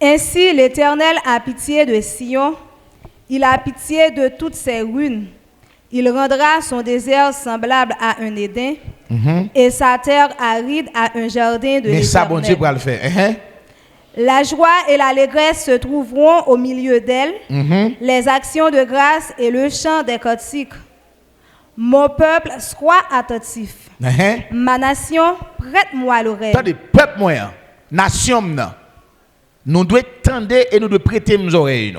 Ainsi l'Éternel a pitié de Sion, il a pitié de toutes ses ruines. Il rendra son désert semblable à un Éden et sa terre aride à un jardin de l'Éternel. Mais ça, bon Dieu, pour le faire. La joie et l'allégresse se trouveront au milieu d'elle, les actions de grâce et le chant des cantiques. Mon peuple, sois attentif. Ma nation, prête-moi l'oreille. Attendez, peuple moyen, nation, nous devons tendre et nous devons prêter nos oreilles.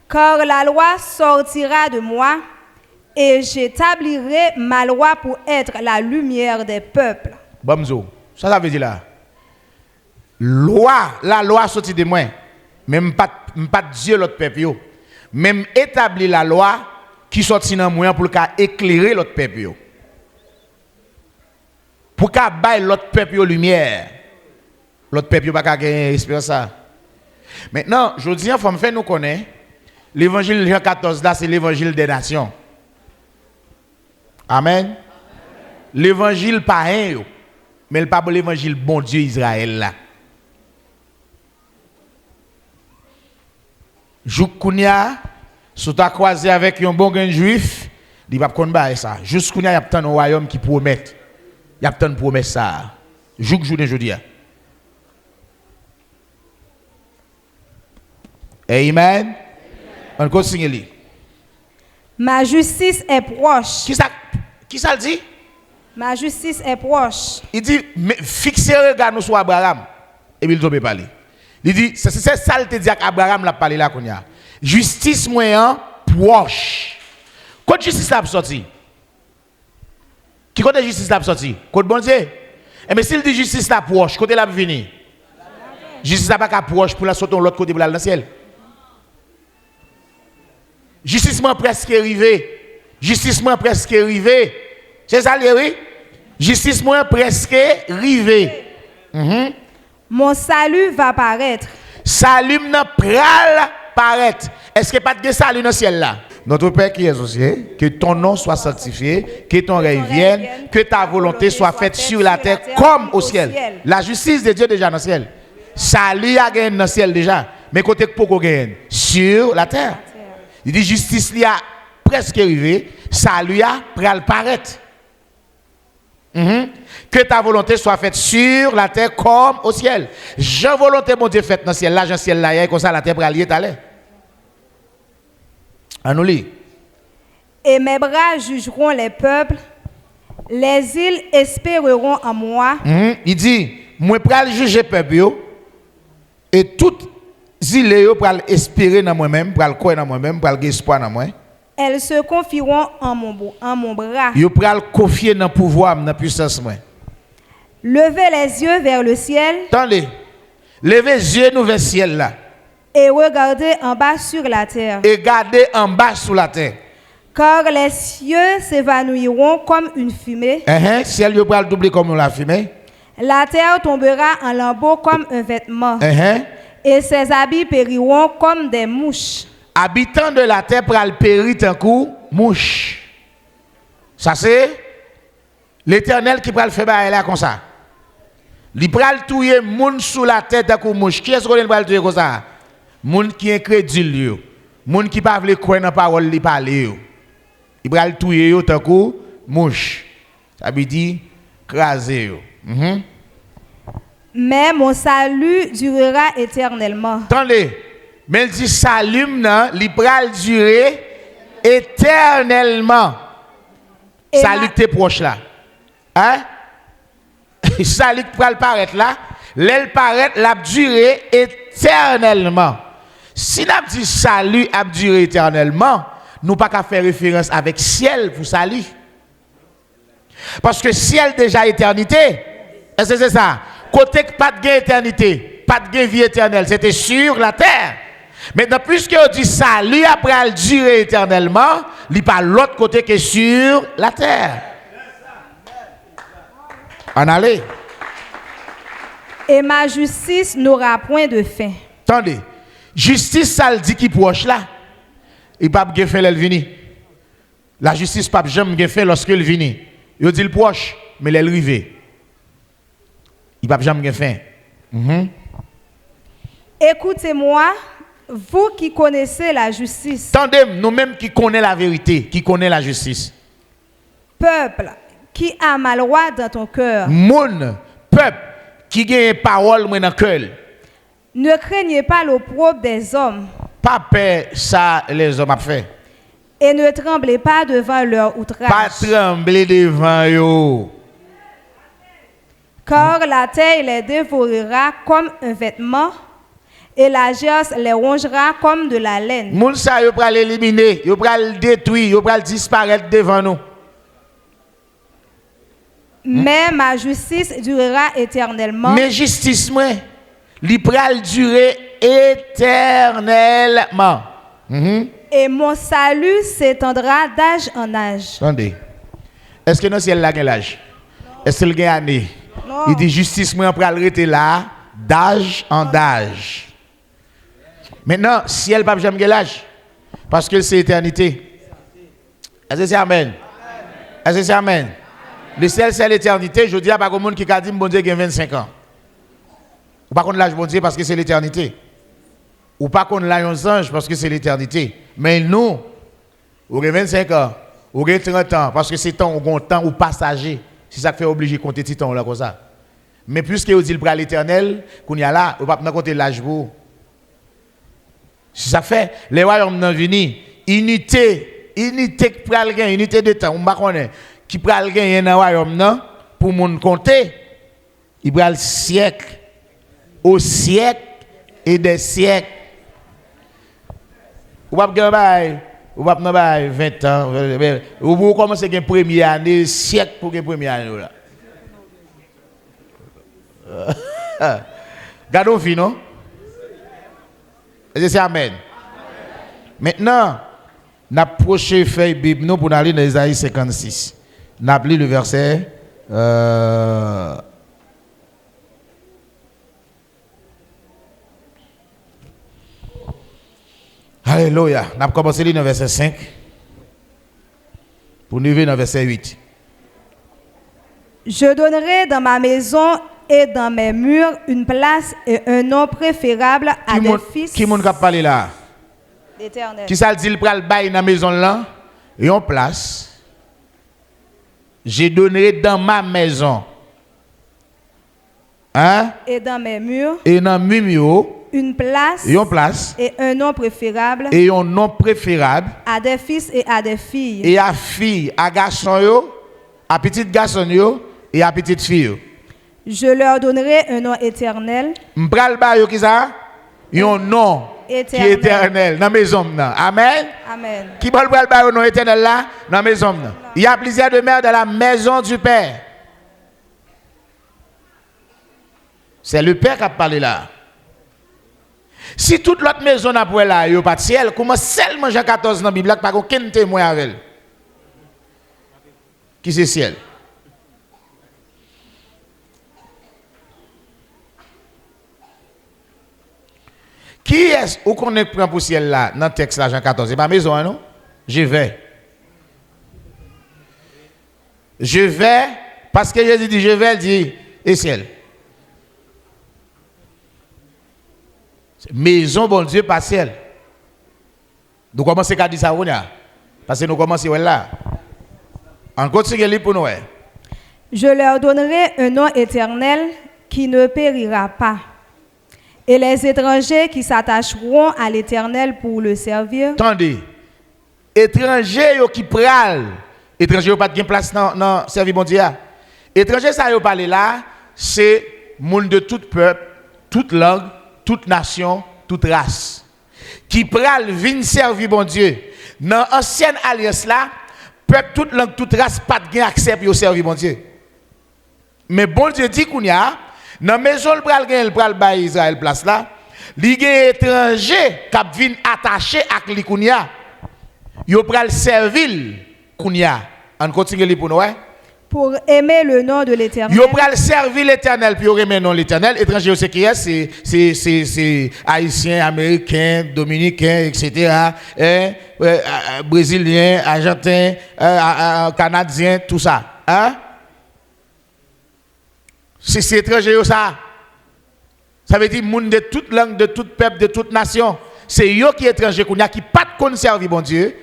Car la loi sortira de moi et j'établirai ma loi pour être la lumière des peuples. Bamzo, ça veut dire là. La loi sortit de moi. Même pas Dieu l'autre peuple. Même établir la loi qui sortit dans moi pour éclairer l'autre peuple. Pour qu'à bailler l'autre peuple lumière. L'autre peuple pas gagner espérance ça. Maintenant, je dis, il faut me faire nous connaître. L'évangile Jean 14 là, c'est l'évangile des nations. Amen. L'évangile pas un, mais pas l'évangile bon Dieu Israël là. Joukkounia, si tu as croisé avec un bon gain juif, il va pas ça. Jusqu'ounia, il y a un royaume qui promet. Il y a une promesse ça. Jouk journée jeudi. Amen. On continue. Ma justice est proche. Qui ça le dit? Ma justice est proche. Il dit, fixez le regard nous sur Abraham. Et puis il tombe parler. Il dit, c'est ça le te dit qu'Abraham l'a parlé là qu'on y a. Justice moyen proche. Côté justice l'a sorti. Qui côté justice l'a sorti? Côté bon Dieu. Et mais s'il dit justice l'a proche, côté l'a venir. Justice l'a pas proche pour la sauter de l'autre côté pour la dans le ciel. Justice presque arrivé. Justice presque arrivé. C'est ça, oui? Justice presque arrivé. Mon salut va paraître. Salut n'a pral paraître. Est-ce que pas de salut dans le ciel là? Notre Père qui est aux cieux, que ton nom soit sanctifié, que ton règne vienne, que ta volonté soit faite sur la terre comme au ciel. La justice de Dieu déjà dans le ciel. Salut a gagné dans le ciel déjà. Mais côté pourquoi gagne? Sur la terre. Il dit justice li a presque arrivé, salut a pral paraître. Que ta volonté soit faite sur la terre comme au ciel. J'ai volonté mon Dieu faite dans le ciel là, dans le ciel là, comme ça la terre pral y est allé. À nous lire. Et mes bras jugeront les peuples, les îles espéreront en moi. Il dit, moi pral juger peuple yo, et toutes îles yo pral espérer dans moi-même, pral croire dans moi-même, pral avoir espoir dans moi. Elles se confieront en mon bras. Yo pral confier dans pouvoir, dans puissance moi. Levez les yeux vers le ciel. Attendez. Levez les yeux vers le ciel là. Et regardez en bas sur la terre. Et gardez en bas sur la terre. Car les cieux s'évanouiront comme une fumée. Ciel yo pral doubler comme la fumée. La terre tombera en lambeaux comme un vêtement. Et ses habits périront comme des mouches. Habitants de la terre pral périr un coup mouche. Ça c'est l'Éternel qui pral faire là comme ça. Li pral touyer moun sous la tête d'un coup mouche. Qui est-ce qu'on pral touyer comme ça? Moun qui incrédule yo. Moun qui pas veut croire dans parole li parler yo. Il pral touyer yo d'un coup mouche. Ça veut dire craser yo. Mais mon salut durera éternellement. Attendez. Mais il dit salut nan, li pral durer éternellement. Salut t'es proche là. Hein? Salut pral paraître là L'elle paraît l'a duré éternellement. Si n'a dit salut a duré éternellement, nous pas qu'à faire référence avec ciel pour salut. Parce que ciel déjà éternité. Est-ce que c'est ça? Côté pas de éternité, pas de vie éternelle, c'était sur la terre. Maintenant, puisque on dit salut après le durer éternellement, il n'est pas l'autre côté que sur la terre. En allez. Et ma justice n'aura point de fin. Attendez. Justice, ça le dit qui proche là. Il ne peut pas faire elle vini. La justice ne peut jamais faire lorsque elle vini. Il dit le proche, mais elle rive. Il ne peut jamais faire. Écoutez-moi, vous qui connaissez la justice. Attendez, nous-mêmes qui connaissons la vérité, qui connaissons la justice. Peuple qui a ma loi dans ton cœur. Mon peuple qui a une parole dans le cœur. Ne craignez pas l'opprobre des hommes. Pas peur ça les hommes ont fait. Et ne tremblez pas devant leur outrage. Pas trembler devant eux. Car la terre les dévorera comme un vêtement et la gerce les rongera comme de la laine. Moun sa yo pral éliminer, yo pral détruire, yo pral disparaître devant nous. Mais ma justice durera éternellement. Mais justice moi, li pral durer éternellement. Et mon salut s'étendra d'âge en âge. Attendez. Est-ce que dans ciel là gen l'âge? Est-ce qu'il gagne année? Non. Il dit justice moi pral rester là d'âge en âge. Maintenant, ciel pas jamais gen l'âge parce que c'est éternité. Est-ce que c'est amen? Est-ce que c'est amen? Le ciel c'est l'éternité, je dis à pas comme monde qui a dit bon Dieu gen 25 ans. Ou pas qu'on l'âge bon Dieu parce que c'est l'éternité. Ou pas qu'on l'âge un ange parce que c'est l'éternité. Mais nous, on a 25 ans, on a 30 ans parce que c'est temps ou temps ou passager. C'est ça qui fait obligé de compter temps là comme ça. Mais puisque on dit le bras l'éternel, qu'on y a là, on va pas compter l'âge pour. C'est ça fait les royaumes n'ont venu unité qui pral gain unité de temps, on pas connaît qui pral gain dans royaume non pour moun compter. Il pral siècle au siècle et des siècles. Ou pas gagner ou pas gagner 20 ans ou vous commencez une première année siècle pour une première année là. Gardons vie non? C'est amen. Maintenant, n'a prochaine feuille Bible nous pour aller dans Isaïe 56. N'a lu le verset Alléluia. N'a commencé dans le verset 5 pour nous arriver dans le verset 8. Je donnerai dans ma maison et dans mes murs une place et un nom préférable à des fils Qui moun k'ap parler là? d'Éternel. Qui ça dit le pral bail dans la maison là? Et en place. Je donnerai dans ma maison. Hein? Et dans mes murs Et dans mimio une place et en place et un nom préférable et un nom préférable à des fils et à des filles. et à fille, à garçon yo, à petite garçon yo et à petite fille yo. Je leur donnerai un nom éternel. M'pral ba yo ki ça? Un nom qui est éternel dans la maison là. Amen. Amen. Qui pral ba yo nom éternel là dans la maison là. Il y a plusieurs demeures dans la maison du Père. C'est le Père qui a parlé là. Si toute l'autre maison n'a pas là, il n'y a pas de ciel, comment seulement Jean 14 dans la Bible, pas aucun témoin avec elle? Qui c'est ciel? Qui est-ce qu'on est prend pour ciel là, dans le texte là, Jean 14? C'est pas maison, hein, non? Je vais. Je vais, parce que Jésus dit je vais, il dit, et ciel. Maison, bon Dieu, pas ciel. Nous commençons à dire ça, parce que nous commençons là. On continue pour nous. Je leur donnerai un nom éternel qui ne périra pas. Et les étrangers qui s'attacheront à l'Éternel pour le servir. Attendez. Étrangers qui pral. Étrangers qui pas de place dans servir bon Dieu. Étrangers ça yo parler là, c'est monde de tout peuple, toute langue, toute nation, toute race. Qui pral vin servir bon Dieu. Dans l'ancienne alliance là, peuple, toute langue, toute race, pas de gain accès pour servir bon Dieu. Mais bon Dieu dit qu'on y a, dans la maison, le pral bail Israël place là, li gen étranger qui vinn attaché ak li kounya. Yo pral servir kounya. On continue pour nous, ouais? Pour aimer le nom de l'Éternel. Yo pral servir l'Éternel, puis yo aimer le nom de l'Éternel. Étranger, c'est qui est? C'est haïtien, américain, dominicain, etc. Brésilien, argentin, canadien, tout ça. Hein? C'est étranger, ça. Ça veut dire monde de toute langue, de tout peuple, de toute nation. C'est eux qui sont étrangers, qui n'ont pas de conserver, bon Dieu.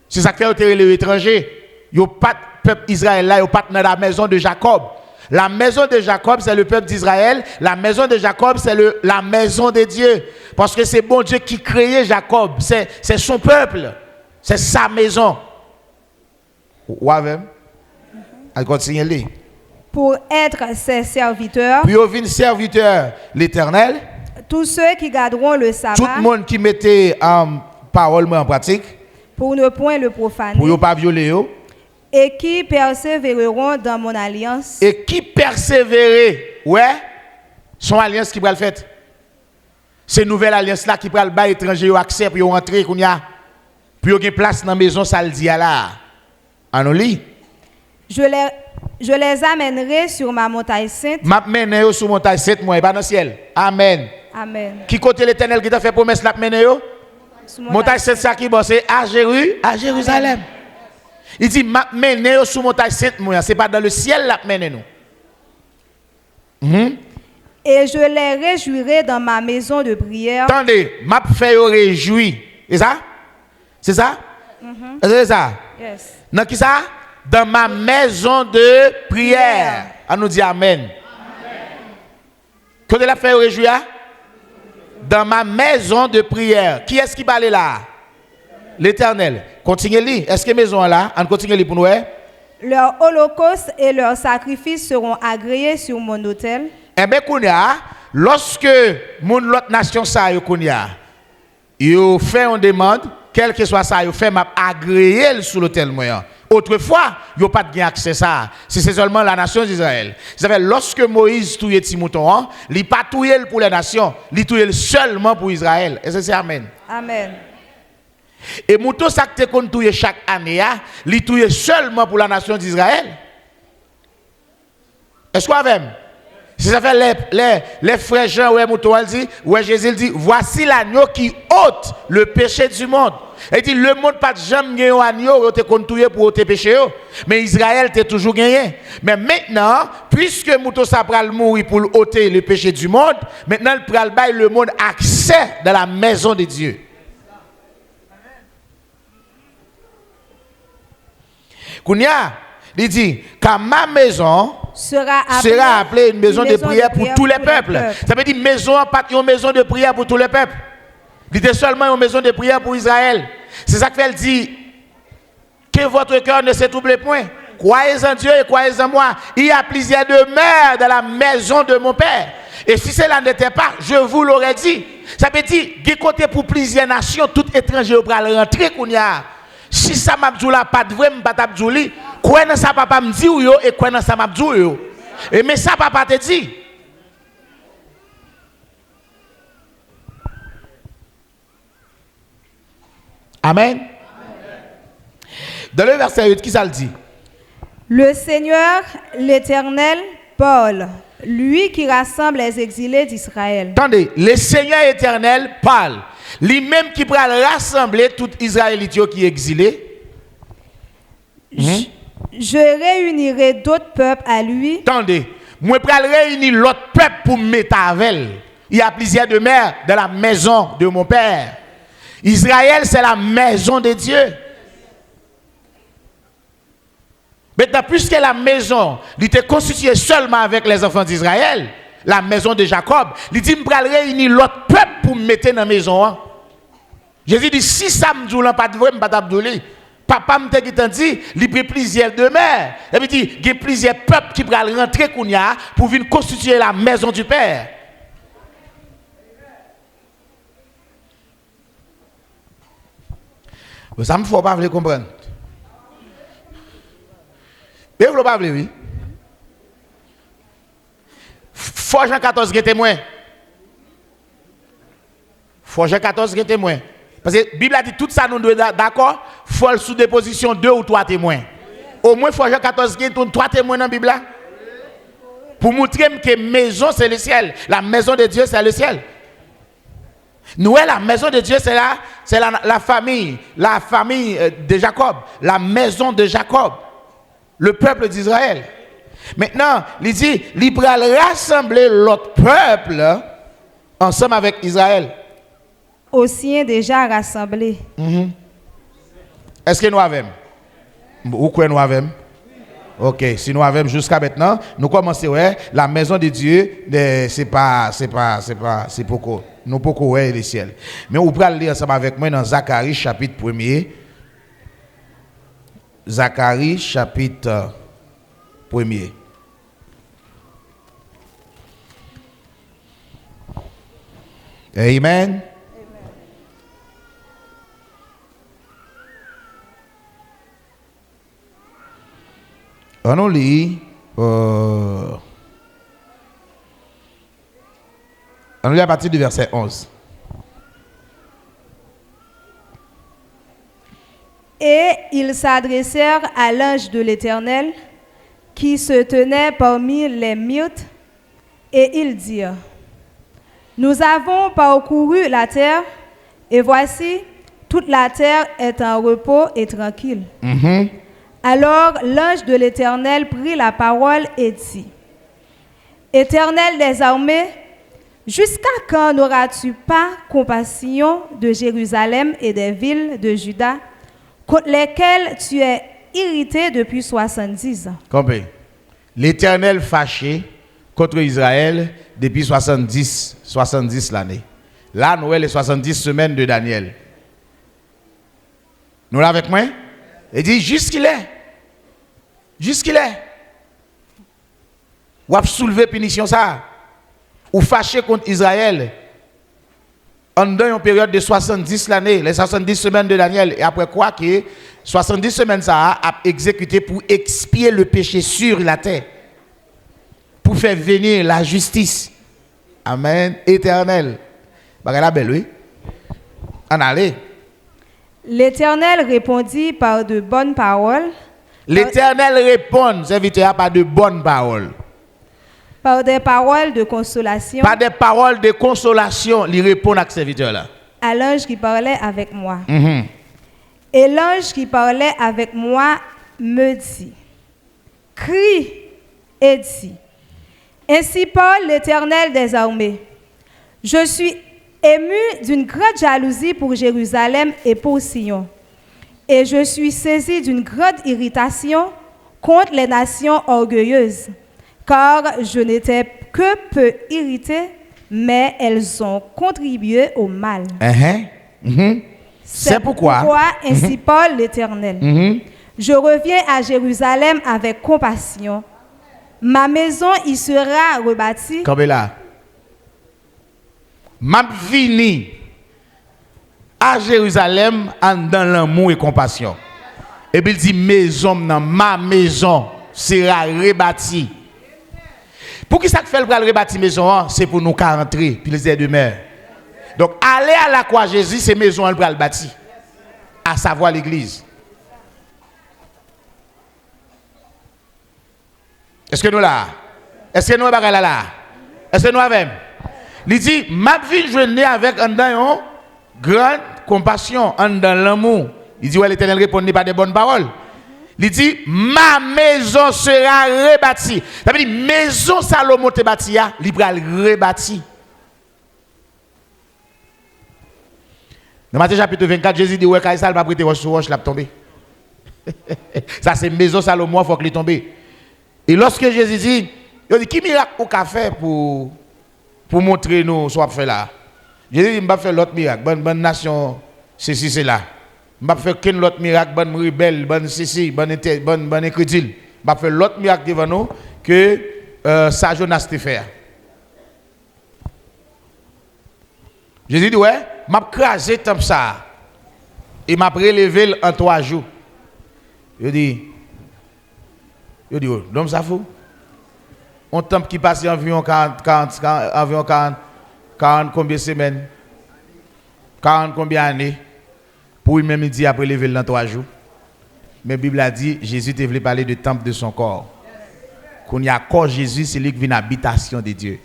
C'est ça qui fait les étrangers. Ils n'ont pas de peuple Israël là, ils n'ont pas dans la maison de Jacob. La maison de Jacob, c'est le peuple d'Israël. La maison de Jacob, c'est la maison de Dieu. Parce que c'est bon Dieu qui créait Jacob. C'est son peuple. C'est sa maison. Ouais, même. On continue. Pour être ses serviteurs. Puis on vient serviteur l'Éternel. Tous ceux qui garderont le sabbat. Tout le monde qui mettait parole en pratique. Pour ne point le profaner. Pour ne pas violer. Et qui persévéreront dans mon alliance. Et qui persévérer, ouais, son alliance qui va le faire. C'est une nouvelle alliance là qui va le bas étranger accès pour entrer qu'on y a. Puis on a place dans la maison ça le dit là. En lit. Je les amènerai sur ma montagne sainte. M'amène sur montagne sainte moi pas dans le ciel. Amen. Amen. Qui côté l'Éternel qui t'a fait promesse là m'amène yo? Montagne sainte ça qui c'est à Jérusalem. Il dit m'amène sur montagne sainte moi, c'est pas dans le ciel là m'amène nous. Et je les réjouirai dans ma maison de prière. Attendez, m'a fait réjouir. C'est ça? C'est ça? C'est ça? Yes. Non qui ça? Dans ma maison de prière. On nous dit amen. Quand elle a fait réjouir? Dans ma maison de prière. Qui est-ce qui va aller là? L'Éternel. Continuez-le. Est-ce que maison est là? On continue pour nous. Leurs holocaustes et leurs sacrifices seront agréés sur mon autel. Eh bien, lorsque l'autre nation ça yo fait une demande, quel que soit ça, yo fait m'a agréé sur l'autel moyen. Autrefois, yo pas de accès ça. C'est seulement la nation d'Israël. Lorsque Moïse touye ti mouton, il pas touye pour les nations, il touye seulement pour Israël. Est-ce que c'est amen? Amen. Et mouton ça que te touye chaque année, il touye seulement pour la nation d'Israël. Est-ce qu'on a si ça fait les frères Jean, ouais, mouton, dit, ouais, Jésus dit, voici l'agneau qui ôte le péché du monde. Il dit, le monde pas jamais gagné un agneau, te contouillé pour ôter péché. Mais Israël t'a toujours gagné. Mais maintenant, puisque mouton ça pral mourir pour ôter le péché du monde, maintenant il pral bail le monde accès dans la maison de Dieu. Kounia, il dit, car ma maison sera appelée une maison de prière pour tous les peuples. Ça veut dire maison, pas une maison de prière pour tous les peuples. Il était seulement une maison de prière pour Israël. C'est ça qu'elle dit. Que votre cœur ne se trouble point. Croyez en Dieu et croyez en moi. Il y a plusieurs demeures dans la maison de mon Père. Et si cela n'était pas, je vous l'aurais dit. Ça veut dire, du côté pour plusieurs nations, tout étranger pour rentrer. Si ça m'a dit là, pas de vrai, pas de quoi dans ça papa me dit yo et quoi dans ça m'a dit yo. Et mais ça papa te dit. Amen. Dans le verset 8, qui ça le dit? Le Seigneur, l'Éternel, parle, lui qui rassemble les exilés d'Israël. Attendez, le Seigneur éternel parle. Lui-même qui va rassembler tout Israélite qui est exilé. Je réunirai d'autres peuples à lui. Attendez, moi vais réunir l'autre peuple pour me mettre avec elle. Il y a plusieurs demeures dans la maison de mon Père. Israël, c'est la maison de Dieu. Maintenant, puisque la maison était constituée seulement avec les enfants d'Israël, la maison de Jacob, il dit, je vais réunir l'autre peuple pour me mettre dans la maison. Jésus dit, si ça me dit, pas de vrai, je ne vais pas t'abdouler. Papa m'a dit, il prend plusieurs demeures. Et puis dit, il y a plusieurs peuples qui vont rentrer pour venir constituer la maison du Père. Ça me faut pas vous comprendre. Mais vous ne pas oui. Faut Jean 14 qui est témoin. Faut Jean 14 qui est témoin. Parce que la Bible a dit tout ça, nous devons d'accord, il faut sous déposition 2 ou 3 témoins. Au moins, il faut Jean 14 qui est 3 témoins dans la Bible. Pour montrer que maison, c'est le ciel. La maison de Dieu, c'est le ciel. Nous, la maison de Dieu, c'est la famille de Jacob, la maison de Jacob, le peuple d'Israël. Maintenant, il dit, il va rassembler l'autre peuple ensemble avec Israël. Aussi déjà rassemblés. Est-ce que nous avons? Où quoi nous avons? Ok, si nous avons jusqu'à maintenant, nous commençons, ouais, la maison de Dieu, c'est pourquoi. Nous pouvons voir le ciel. Mais vous pouvez lire ensemble avec moi dans Zacharie chapitre 1er. Zacharie chapitre 1er. Amen. On nous lit. On lit à partir du verset 11. Et ils s'adressèrent à l'ange de l'Éternel qui se tenait parmi les myrtes, et ils dirent, nous avons parcouru la terre, et voici, toute la terre est en repos et tranquille. Alors l'ange de l'Éternel prit la parole et dit, Éternel des armées, jusqu'à quand n'auras-tu pas compassion de Jérusalem et des villes de Juda, contre lesquelles tu es irrité depuis 70 ans? Comprenez. L'Éternel fâché contre Israël depuis 70 l'année. Là, nous avons les 70 semaines de Daniel. Nous l'avons avec moi? Il dit, jusqu'il est. Ou a soulevé punition ça. Ou fâché contre Israël. En dans une période de 70 l'année, les 70 semaines de Daniel. Et après quoi que 70 semaines ça a exécuté pour expier le péché sur la terre. Pour faire venir la justice. Amen. Éternel. Bagala belle, oui. En allez. L'Éternel répondit par de bonnes paroles. L'Éternel répond, serviteur, par de bonnes paroles. Par des paroles de consolation. Par des paroles de consolation, il répond à ce serviteur-là. À l'ange qui parlait avec moi. Et l'ange qui parlait avec moi me dit, crie et dit, ainsi parle l'Éternel des armées. Je suis ému d'une grande jalousie pour Jérusalem et pour Sion. Et je suis saisi d'une grande irritation contre les nations orgueilleuses, car je n'étais que peu irrité, mais elles ont contribué au mal. C'est pourquoi ainsi parle l'Éternel. Je reviens à Jérusalem avec compassion. Ma maison y sera rebâtie. Comme là. M'a vini à Jérusalem dans l'amour et compassion. Et puis il dit ma maison sera rebâtie. Pour qui ça fait le rebâtir maison? C'est pour nous rentrer puis les aides de mer. Donc aller à la croix Jésus, c'est maison elle le bâtir. À savoir l'église. Est-ce que nous là? Est-ce que nous là? Est-ce que nous avons? Il dit, ma vie je n'ai avec un dans grande compassion, un dans l'amour. Il dit, ouais, l'Éternel répondit par des bonnes paroles. Il dit, ma maison sera rebâtie. Ça veut dire, maison Salomon te bâtie, il va rebâtir. Dans Matthieu chapitre 24, Jésus dit, ouais, quand ça va prêter roche sur roche, il va tomber. Ça, c'est maison Salomon, il faut qu'il tombe. Et lorsque Jésus dit, il dit, qui miracle au café pour montrer nous ce qu'on fait là? Jésus dit, je vais faire l'autre miracle. Bonne nation, ceci, c'est là. m'a fait qu'un autre miracle, bonne rebelle, bonne ceci, bonne incrédule. M'a fait l'autre miracle devant nous que ça Jonas te fait. Jésus dit ouais, m'a crasé comme ça. Et m'a prélevé en 3 jours. Je dis oh, l'homme ça fou. Un temps qui passe environ 40 combien de semaines, 40 combien d'années, pour lui-même il dit après lever dans 3 jours. Mais la Bible a dit, Jésus te voulait parler du temple de son corps. Quand il y a corps Jésus, c'est lui qui vient l'habitation de Dieu.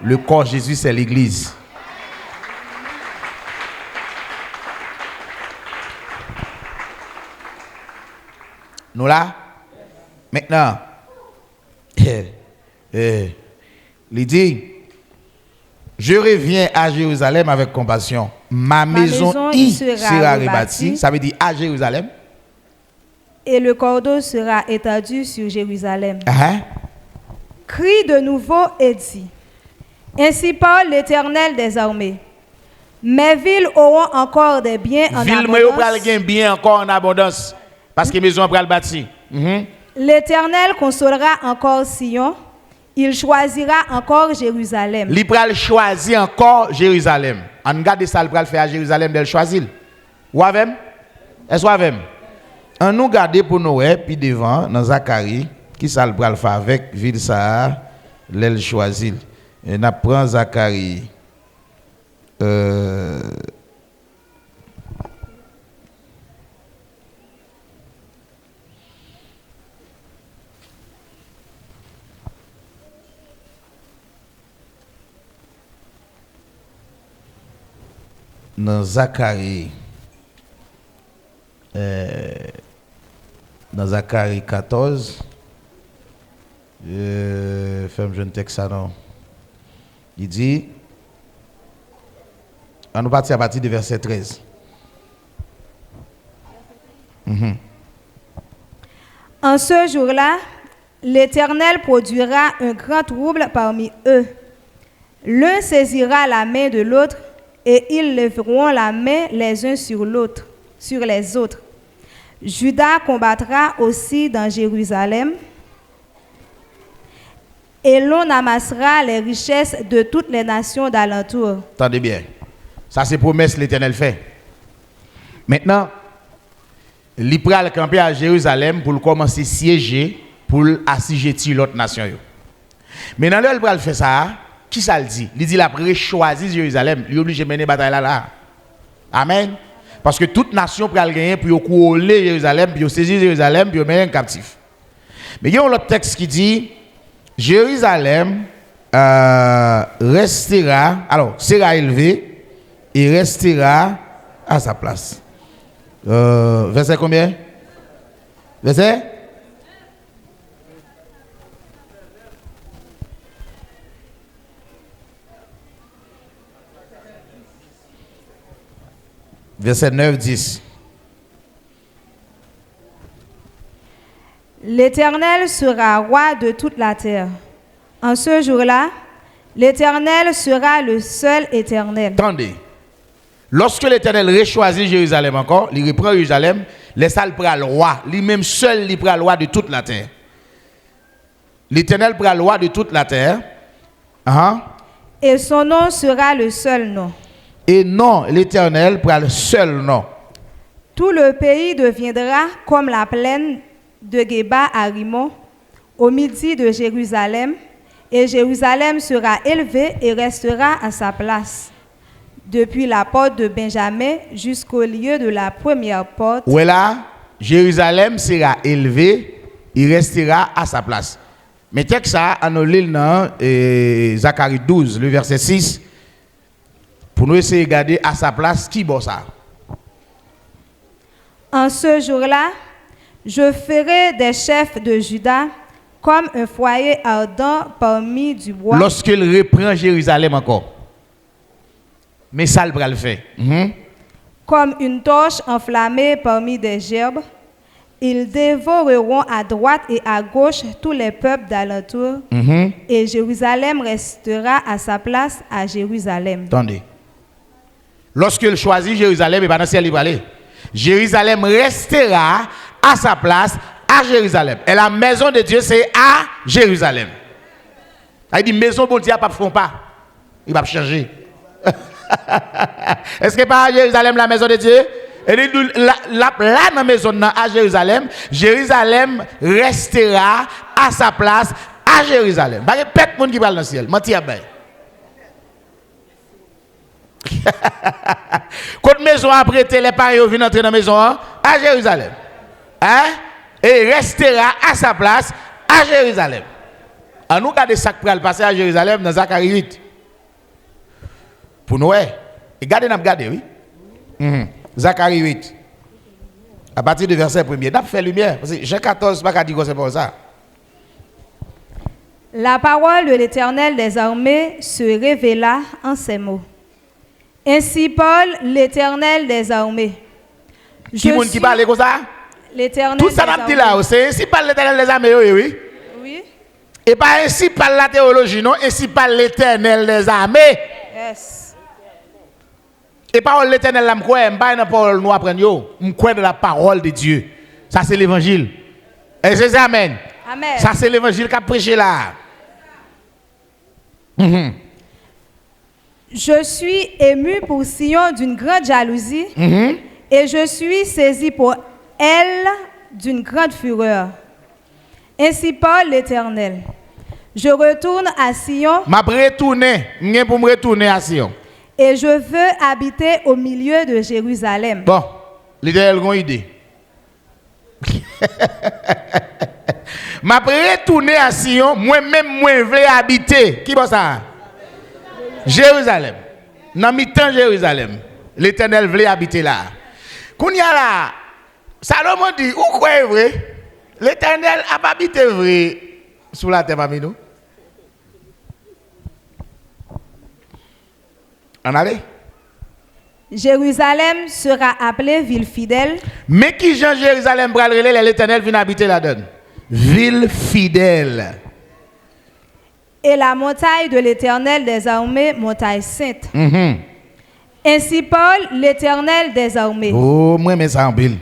Le corps Jésus, c'est l'église. Nous là, maintenant, il dit, je reviens à Jérusalem avec compassion. Ma maison y sera rebâtie. Ça veut dire à Jérusalem. Et le cordeau sera étendu sur Jérusalem. Crie de nouveau et dit, ainsi parle l'Éternel des armées. Mes villes auront encore des biens en abondance. Villes auront bien encore en abondance. Parce que les maisons seront bâties. L'Éternel consolera encore Sion. Il choisira encore Jérusalem. Il va choisir encore Jérusalem. On regarde ça, il va faire à Jérusalem, il choisir. Ou avec? Est-ce avec? On nous garde pour nous, puis devant, dans Zacharie, qui ça le va faire avec ville ça, l'elle choisit. Et on prend Zacharie. Dans Zacharie 14, femme jeune texte ça non. Il dit, on nous partit à partir du verset 13. En ce jour-là, l'Éternel produira un grand trouble parmi eux. L'un saisira la main de l'autre, et ils lèveront la main les uns sur l'autre, sur les autres. Juda combattra aussi dans Jérusalem, et l'on amassera les richesses de toutes les nations d'alentour. Attendez bien, ça c'est promesse l'Éternel fait. Maintenant, il pral camper à Jérusalem pour commencer à siéger, pour assiéger l'autre nation. Maintenant, il pral faire ça. Qui ça le dit? Il dit la choisi Jérusalem. Il est obligé de mener bataille là. Amen. Parce que toute nation peut gagner pour couler Jérusalem, pour saisir Jérusalem, pour mener un captif. Mais il y a un autre texte qui dit Jérusalem restera, alors sera élevé et restera à sa place. Verset combien? Verset? Verset 9, 10. L'Éternel sera roi de toute la terre. En ce jour-là, l'Éternel sera le seul éternel. Attendez. Lorsque l'Éternel rechoisit Jérusalem encore, il reprend Jérusalem, laisse le prend le roi. Lui-même seul, il prend le roi de toute la terre. L'Éternel prend le roi de toute la terre. Et son nom sera le seul nom. Et non, l'Éternel prend le seul nom. Tout le pays deviendra comme la plaine de Geba à Rimon, au midi de Jérusalem, et Jérusalem sera élevée et restera à sa place, depuis la porte de Benjamin jusqu'au lieu de la première porte. Voilà, Jérusalem sera élevée et restera à sa place. Mais texte ça, on lit dans Zacharie 12, le verset 6. Pour nous essayer de regarder à sa place qui boit ça. En ce jour-là, je ferai des chefs de Juda comme un foyer ardent parmi du bois. Lorsqu'il reprend Jérusalem encore. Mais ça le bras le fait. Comme une torche enflammée parmi des gerbes, ils dévoreront à droite et à gauche tous les peuples d'alentour. Et Jérusalem restera à sa place à Jérusalem. Attendez. Lorsqu'il choisit Jérusalem, il va dans le ciel, il va aller. Jérusalem restera à sa place à Jérusalem. Et la maison de Dieu, c'est à Jérusalem. Il dit, maison bon Dieu, pas font pas. Il va changer. Est-ce que pas à Jérusalem, la maison de Dieu? Et là, dans la maison à Jérusalem, Jérusalem restera à sa place à Jérusalem. Pas que pète monde qui parle dans le ciel. Menti à ben. Quand maison a prêté, les parents viennent entrer dans la maison à Jérusalem. Hein? Et restera à sa place à Jérusalem. En nous, regardez ça qui va passer à Jérusalem dans Zacharie 8. Pour nous, regardez, oui. Zacharie 8. À partir du verset 1er. N'a pas fait lumière. Parce que Jean 14, pas qu'à dire que c'est pour ça. La parole de l'Éternel des armées se révéla en ces mots. Ainsi parle l'Éternel des armées. Qui parle comme ça? L'Éternel tout ça n'a dit là, c'est ainsi parle l'Éternel des armées, oui. Oui. Et pas ainsi parle la théologie, non, ainsi parle l'Éternel des armées. Yes. Et parole l'Éternel là, m'croit, m'pas dans parole nous apprendre yo, m'croit de la parole de Dieu. Ça c'est l'évangile. Et c'est ça, amen. Amen. Ça c'est l'évangile qu'a prêché là. Je suis ému pour Sion d'une grande jalousie et je suis saisi pour elle d'une grande fureur. Ainsi parle l'Éternel. Je retourne à Sion. M'a retourner, m'en pour me retourner à Sion. Et je veux habiter au milieu de Jérusalem. Bon, l'Éternel a une idée. M'a retourner à Sion, moi-même moi veux habiter. Qui va ça? Jérusalem. Dans mi-temps Jérusalem. L'Éternel voulait habiter là. Quand il y a là, Salomon dit, où croyez vrai? L'Éternel a pas habité vrai sous la terre parmi nous. On allait? Jérusalem sera appelée ville fidèle. Mais qui Jean Jérusalem pral relé l'Éternel vient habiter là-dedans? Ville fidèle. Et la montagne de l'Éternel des armées, montagne sainte. Ainsi parle l'Éternel des armées. Oh, moi, mais ça en pile.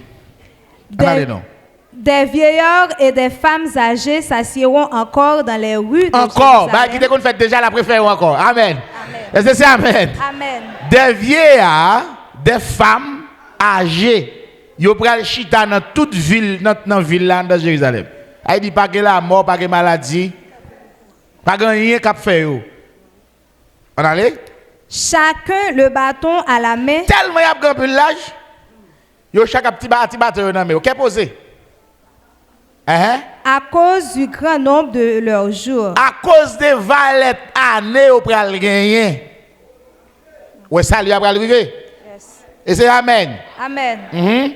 Des vieillards et des femmes âgées s'assieront encore dans les rues de encore, Jérusalem. bah, qui te fait déjà la préfère encore. Amen. Est-ce que c'est amen? Amen. Des vieillards, des femmes âgées, ils prennent chita dans toute ville, dans ville là, dans Jérusalem. Il dit pas que la mort, pas que maladie, pas que rien qu'à faire. On allait? Chacun le bâton à la main. Tellement il y a grand village, yo chaque petit bâton dans main. OK posé. À cause du grand nombre de leurs jours. À cause des valettes années au pral gagner. Ouais, ça lui a pral arriver. Yes. Et c'est amen. Amen.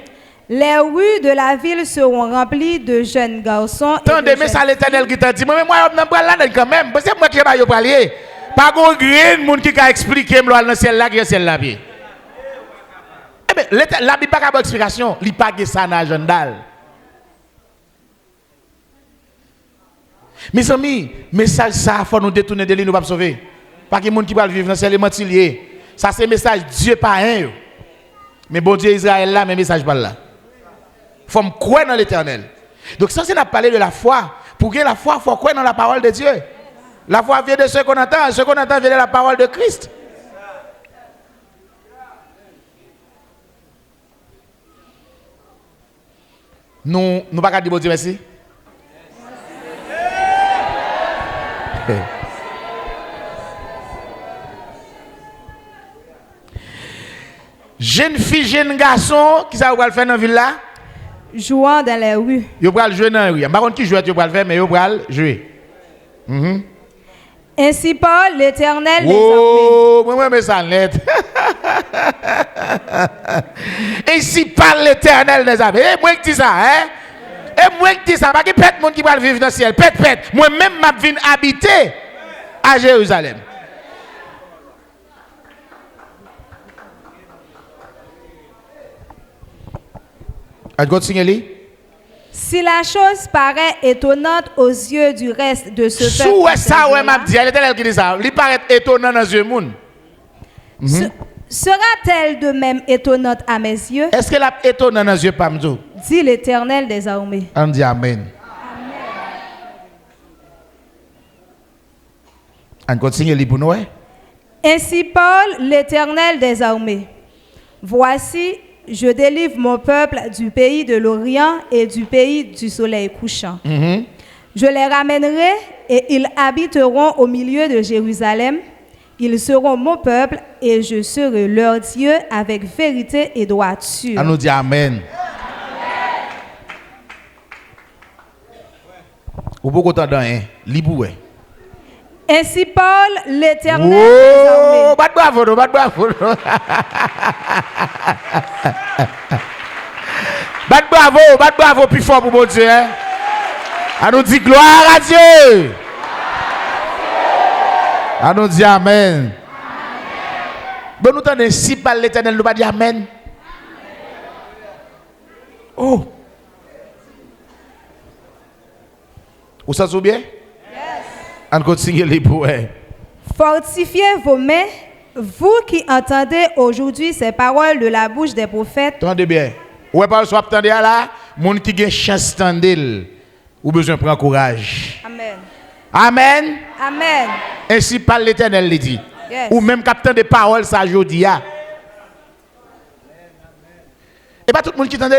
Les rues de la ville seront remplies de jeunes garçons. Attendez, mais ça l'Éternel qui t'a dit. Moi, je ne pral là quand même. Parce que moi qui vais pas parler. Pas grand monde qui a expliqué moi dans le ciel là qui est ciel là bien. Eh bien, la Bible pas de explication, il pas que ça dans agenda. Mes amis, message ça faut nous détourner de lui nous pas sauver. Pas que monde qui va vivre dans ciel mentilier. Ça c'est message Dieu pas un. Mais bon Dieu Israël là mais message pas là. Faut me croire dans l'Éternel. Donc ça c'est n'a parler de la foi. Pour que la foi faut croire dans la parole de Dieu. La foi vient de ce qu'on entend, ce qu'on entend vient de la parole de Christ. Nous pas dire bon Dieu merci. Jeune fille, jeune garçon, qui ça va faire dans la ville là? Jouant dans les rues. Ils vont jouer dans la rue. Par contre, qui joue, ils vont faire, mais ils vont jouer. Ainsi parle l'Éternel des armées. Oh, moi, mais ça net. Ainsi parle l'Éternel des armées. Et moi qui dis ça, hein? Et moi qui dis ça, parce que peut-être monde qui va vivre dans le ciel. Peut-être. Moi-même, je viens habiter à Jérusalem. Si la chose paraît étonnante aux yeux du reste de ce peuple, ça, ouais, m'a dit, l'Éternel qui dit ça, il paraît étonnant dans les yeux monde. Sera-t-elle de même étonnante à mes yeux? Est-ce qu'elle a étonné dans les yeux pas m'dou? Dit l'Éternel des armées. On dit amen. On continue les pour nous. Ainsi parle l'Éternel des armées. Voici, je délivre mon peuple du pays de l'Orient et du pays du soleil couchant. Je les ramènerai et ils habiteront au milieu de Jérusalem. Ils seront mon peuple et je serai leur Dieu avec vérité et droiture. On nous dit amen. Ou beaucoup t'entendre hein, libou. Ainsi parle l'Éternel des Oh, armées. bat bravo, bat bravo. Bat bravo, plus fort pour mon Dieu. Hein? On nous dit gloire à Dieu. On nous dit amen. Bon, nous t'entendons si par l'Éternel, nous pas dire amen. Oh. Vous sentez bien? On continue les bouets. Fortifiez vos mains, vous qui entendez aujourd'hui ces paroles de la bouche des prophètes. Attendez bien. Ouais, par exemple, attendez là, moun qui a chance d'entendre, ou besoin de prendre courage. Amen. Amen. Amen. Ainsi parle l'Éternel, il dit. Yes. Ou même captain de paroles, ça aujourd'hui. Et pas tout le monde qui entend.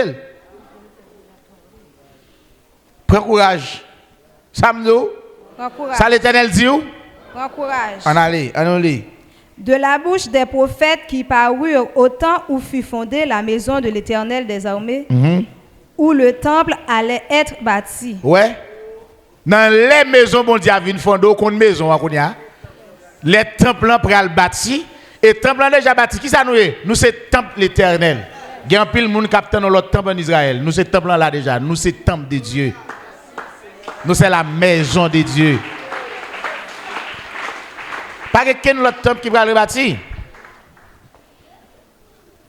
Prends courage. Samedi, Prends courage. ça l'Éternel dit où? Prends courage. On allez. De la bouche des prophètes qui parurent au temps où fut fondée la maison de l'Éternel des armées, où le temple allait être bâti. Ouais. Dans les maisons, bon Dieu a vu une fondée, qu'on maison, les temples pour le bâtir, et les temples déjà bâti. Qui ça nous est? Nous c'est temple l'Éternel. Il y a un pile monde capteur dans l'autre temple en Israël. Nous c'est temple là déjà. Nous c'est temple de Dieu. Nous c'est la maison de Dieu. Pas qu'un autre temple qui va le bâtir.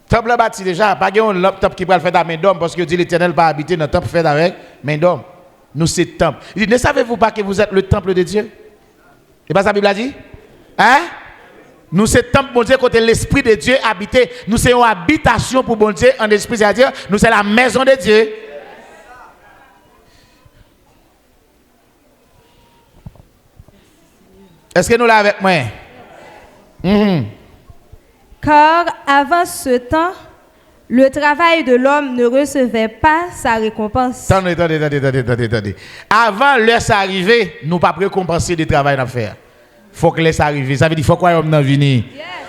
Temple bâti déjà. Pas qu'un autre temple qui va le faire avec main d'homme parce que dit l'Éternel va habiter dans le temple fait avec main d'homme. Nous c'est temple. Il dit, ne savez-vous pas que vous êtes le temple de Dieu? Et pas ça la Bible a dit? Hein? Nous c'est temple bon Dieu côté l'esprit de Dieu habité. Nous c'est une habitation pour bon Dieu en esprit, c'est-à-dire nous c'est la maison de Dieu. Est-ce que nous l'avons avec moi? Car avant ce temps, le travail de l'homme ne recevait pas sa récompense. Attendez. Avant l'heure arrivé, nous pas récompenser du travail à faire. Faut que l'heure arrive. Ça veut dire faut quoi homme venir.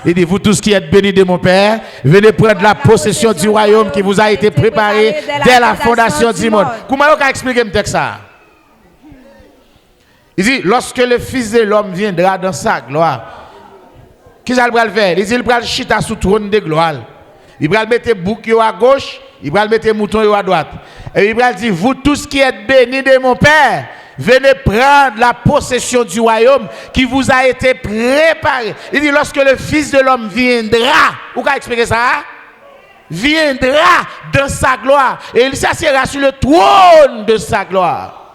Il dit vous tous qui êtes bénis de mon Père, venez prendre la possession du royaume qui vous a été préparé dès la fondation du monde. Comment on peut expliquer me texte ça? Il dit lorsque le Fils de l'homme viendra dans sa gloire, qui ça va le faire? Il dit il va chita sous trône de gloire. Il va mettre bouc à gauche, il va mettre mouton à droite. Et il va dire vous tous qui êtes bénis de mon Père, venez prendre la possession du royaume qui vous a été préparé. Il dit lorsque le Fils de l'homme viendra, vous pouvez expliquer ça? Viendra dans sa gloire et il s'assiera sur le trône de sa gloire.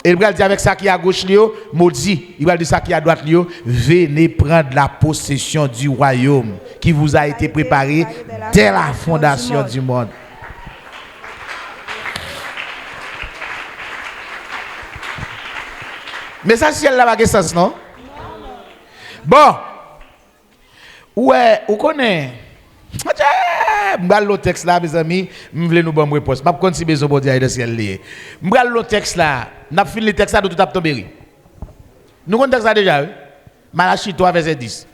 Et il va dire avec ça qui est à gauche, maudit. Il va dire ça qui est à droite, venez prendre la possession du royaume qui vous a été préparé dès la fondation du monde. Mais ça, c'est là pas sens, non? Bon. Ouais, vous connaissez. Le texte là, mes amis, je voulais nous bonne réponse. Je ne sais pas si besoin de dire de ciel lié. Le texte là, nous avons fini le texte là de tout à tomber. Nous connaissons le texte là déjà. Malachie 3, verset 10.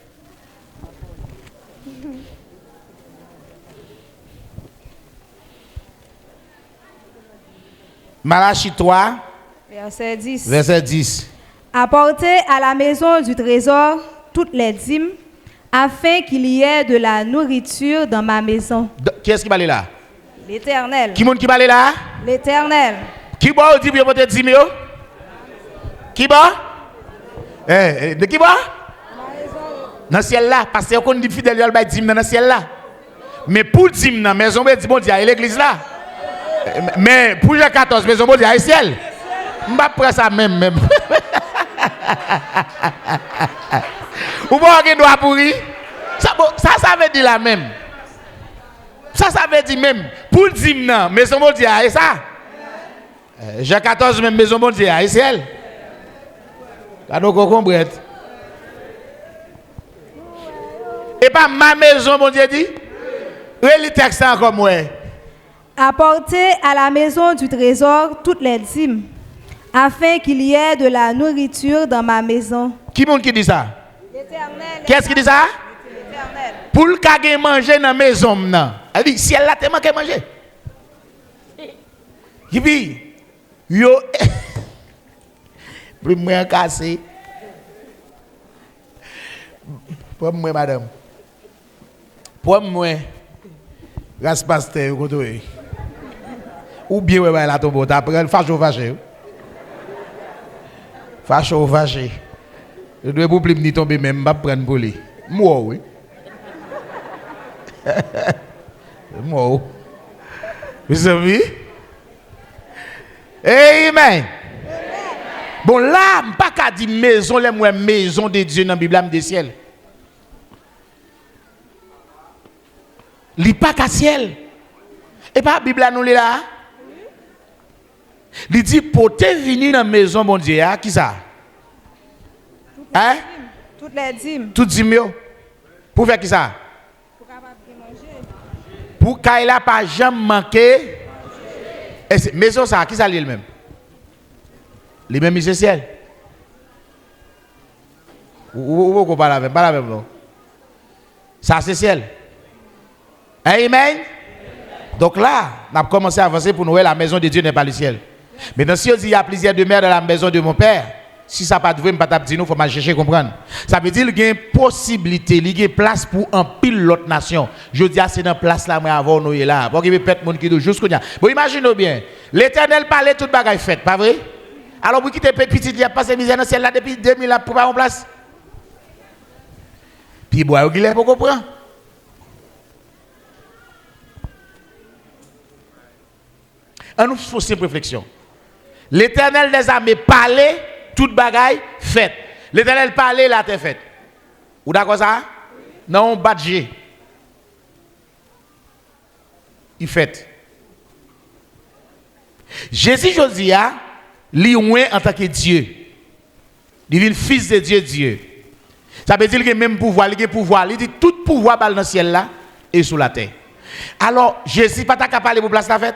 Malachie 3, Verset 10. verset 10. Apportez à la maison du trésor toutes les dîmes, afin qu'il y ait de la nourriture dans ma maison. Qui est-ce qui va aller là? L'Éternel. Qui va aller là? L'Éternel. Qui va dire pour porter 10 000? Qui va? De qui va? Dans le ciel là. Parce qu'on dit fidèle, il va être 10 000 dans le ciel là. Mais pour 10 000 dans la maison, il dit bon Dieu, il y a l'église là. Mais pour les 14 maisons, bon Dieu, il y a le ciel. Je ne vais pas ça même. Ou pas qu'on doit pourrir? Ça veut dire la même. Ça veut dire même. Pour dire non, maison bon Dieu, c'est ça. J'ai 14 même maison bon Dieu, c'est elle. Donc on comprend. Et pas ma maison, mon Dieu dit. Oui, le texte encore moi. Apportez à la maison du trésor toutes les dîmes, afin qu'il y ait de la nourriture dans ma maison. Qui dit ça? L'Éternel. Qu'est-ce qui dit ça? L'Éternel. Pour le cas de manger dans la maison, elle dit si elle a tellement qu'à manger. Et puis, yo, pour moi cassé. Pour moi, madame. Pour moi, grâce pasteur, ou bien, ouais, la tombe, après, facho. Je dois vous plus tomber même, pas prendre pour lui. Moi, oui. Moi. Vous avez? Amen. Bon, là, je ne pas qu'à dire maison, les maison de Dieu dans la Bible des ciels. Il pas qu'à ciel. Et pas la Bible nous là. Il dit pour te venir dans la maison bon Dieu, qui ça? Hein? Toutes les dîmes. Toutes les dîmes. Pour faire qui ça? Pour capable de manger. Pour qu'il n'a pas jamais manqué. Maison ça, qui ça lui même? Les mêmes essentiels. Ou pas la même non. Ça c'est ciel. Amen. Donc là, on a commencé à avancer pour nous. La maison de Dieu n'est pas le ciel. Maintenant, si on dit qu'il y a plusieurs demeures dans la maison de mon père, si ça n'a pas de vrai, il faut mal chercher comprendre. Ça veut dire qu'il y a une possibilité, il y a une place pour un pile l'autre nation. Je dis, c'est dans place là, mais avant nous là. Pour qu'il y ait peut-être monde qui dit jusqu'au nia. Bon, imaginez bien. L'Éternel parlait toute bagaille faite, pas vrai? Alors, vous quittez petit, il y a passé misère dans le ciel là depuis 2000 ans pour pas en place. Puis, bon, vous ne comprendre. On nous fait une simple réflexion. L'Éternel des armées parlait, toute bagaille faite. L'Éternel parlait, la terre faite. Vous d'accord ça? Non, badge. Il fait. Jésus Josia, lui en tant que Dieu. Il est fils de Dieu. Ça veut dire qu'il a même pouvoir, il a pouvoir. Il dit tout pouvoir dans le ciel là et sous la terre. Alors, Jésus pas capable de parler pour place la fête.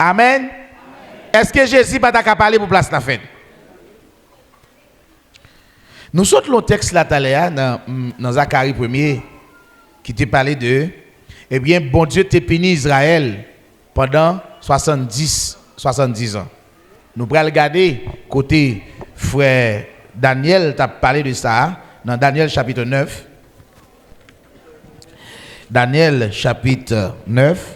Amen. Est-ce que Jésus pas capable de parler pour place la fête? Nous sortons le texte là dans Zacharie 1er qui te parlait de eh bien bon Dieu t'a puni Israël pendant 70 ans. Nous pourrons regarder côté frère Daniel t'a parlé de ça dans Daniel chapitre 9. Daniel chapitre 9.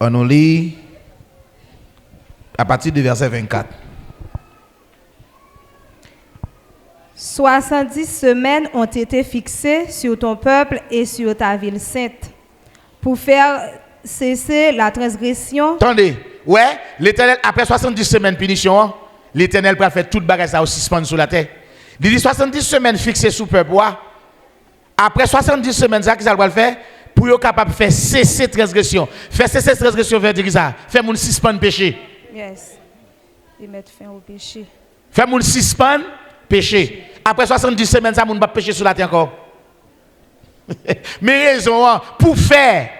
On nous lit à partir du verset 24. 70 semaines ont été fixées sur ton peuple et sur ta ville sainte pour faire cesser la transgression. Attendez, ouais, l'Éternel, après 70 semaines de punition, l'Éternel peut faire toute bagarre ça aussi suspendre sur la terre. Il dit 70 semaines fixées sur le peuple. Après 70 semaines, ça qui ça va le faire? Pour être capable de faire cesser transgression. Faire cesser transgression, veut dire ça. Faire mon suspendre péché. Yes. Et mettre fin au péché. Faire mon suspendre péché. Après 70 semaines, ça, mon pas péché sur la terre encore. Mais raison, pour faire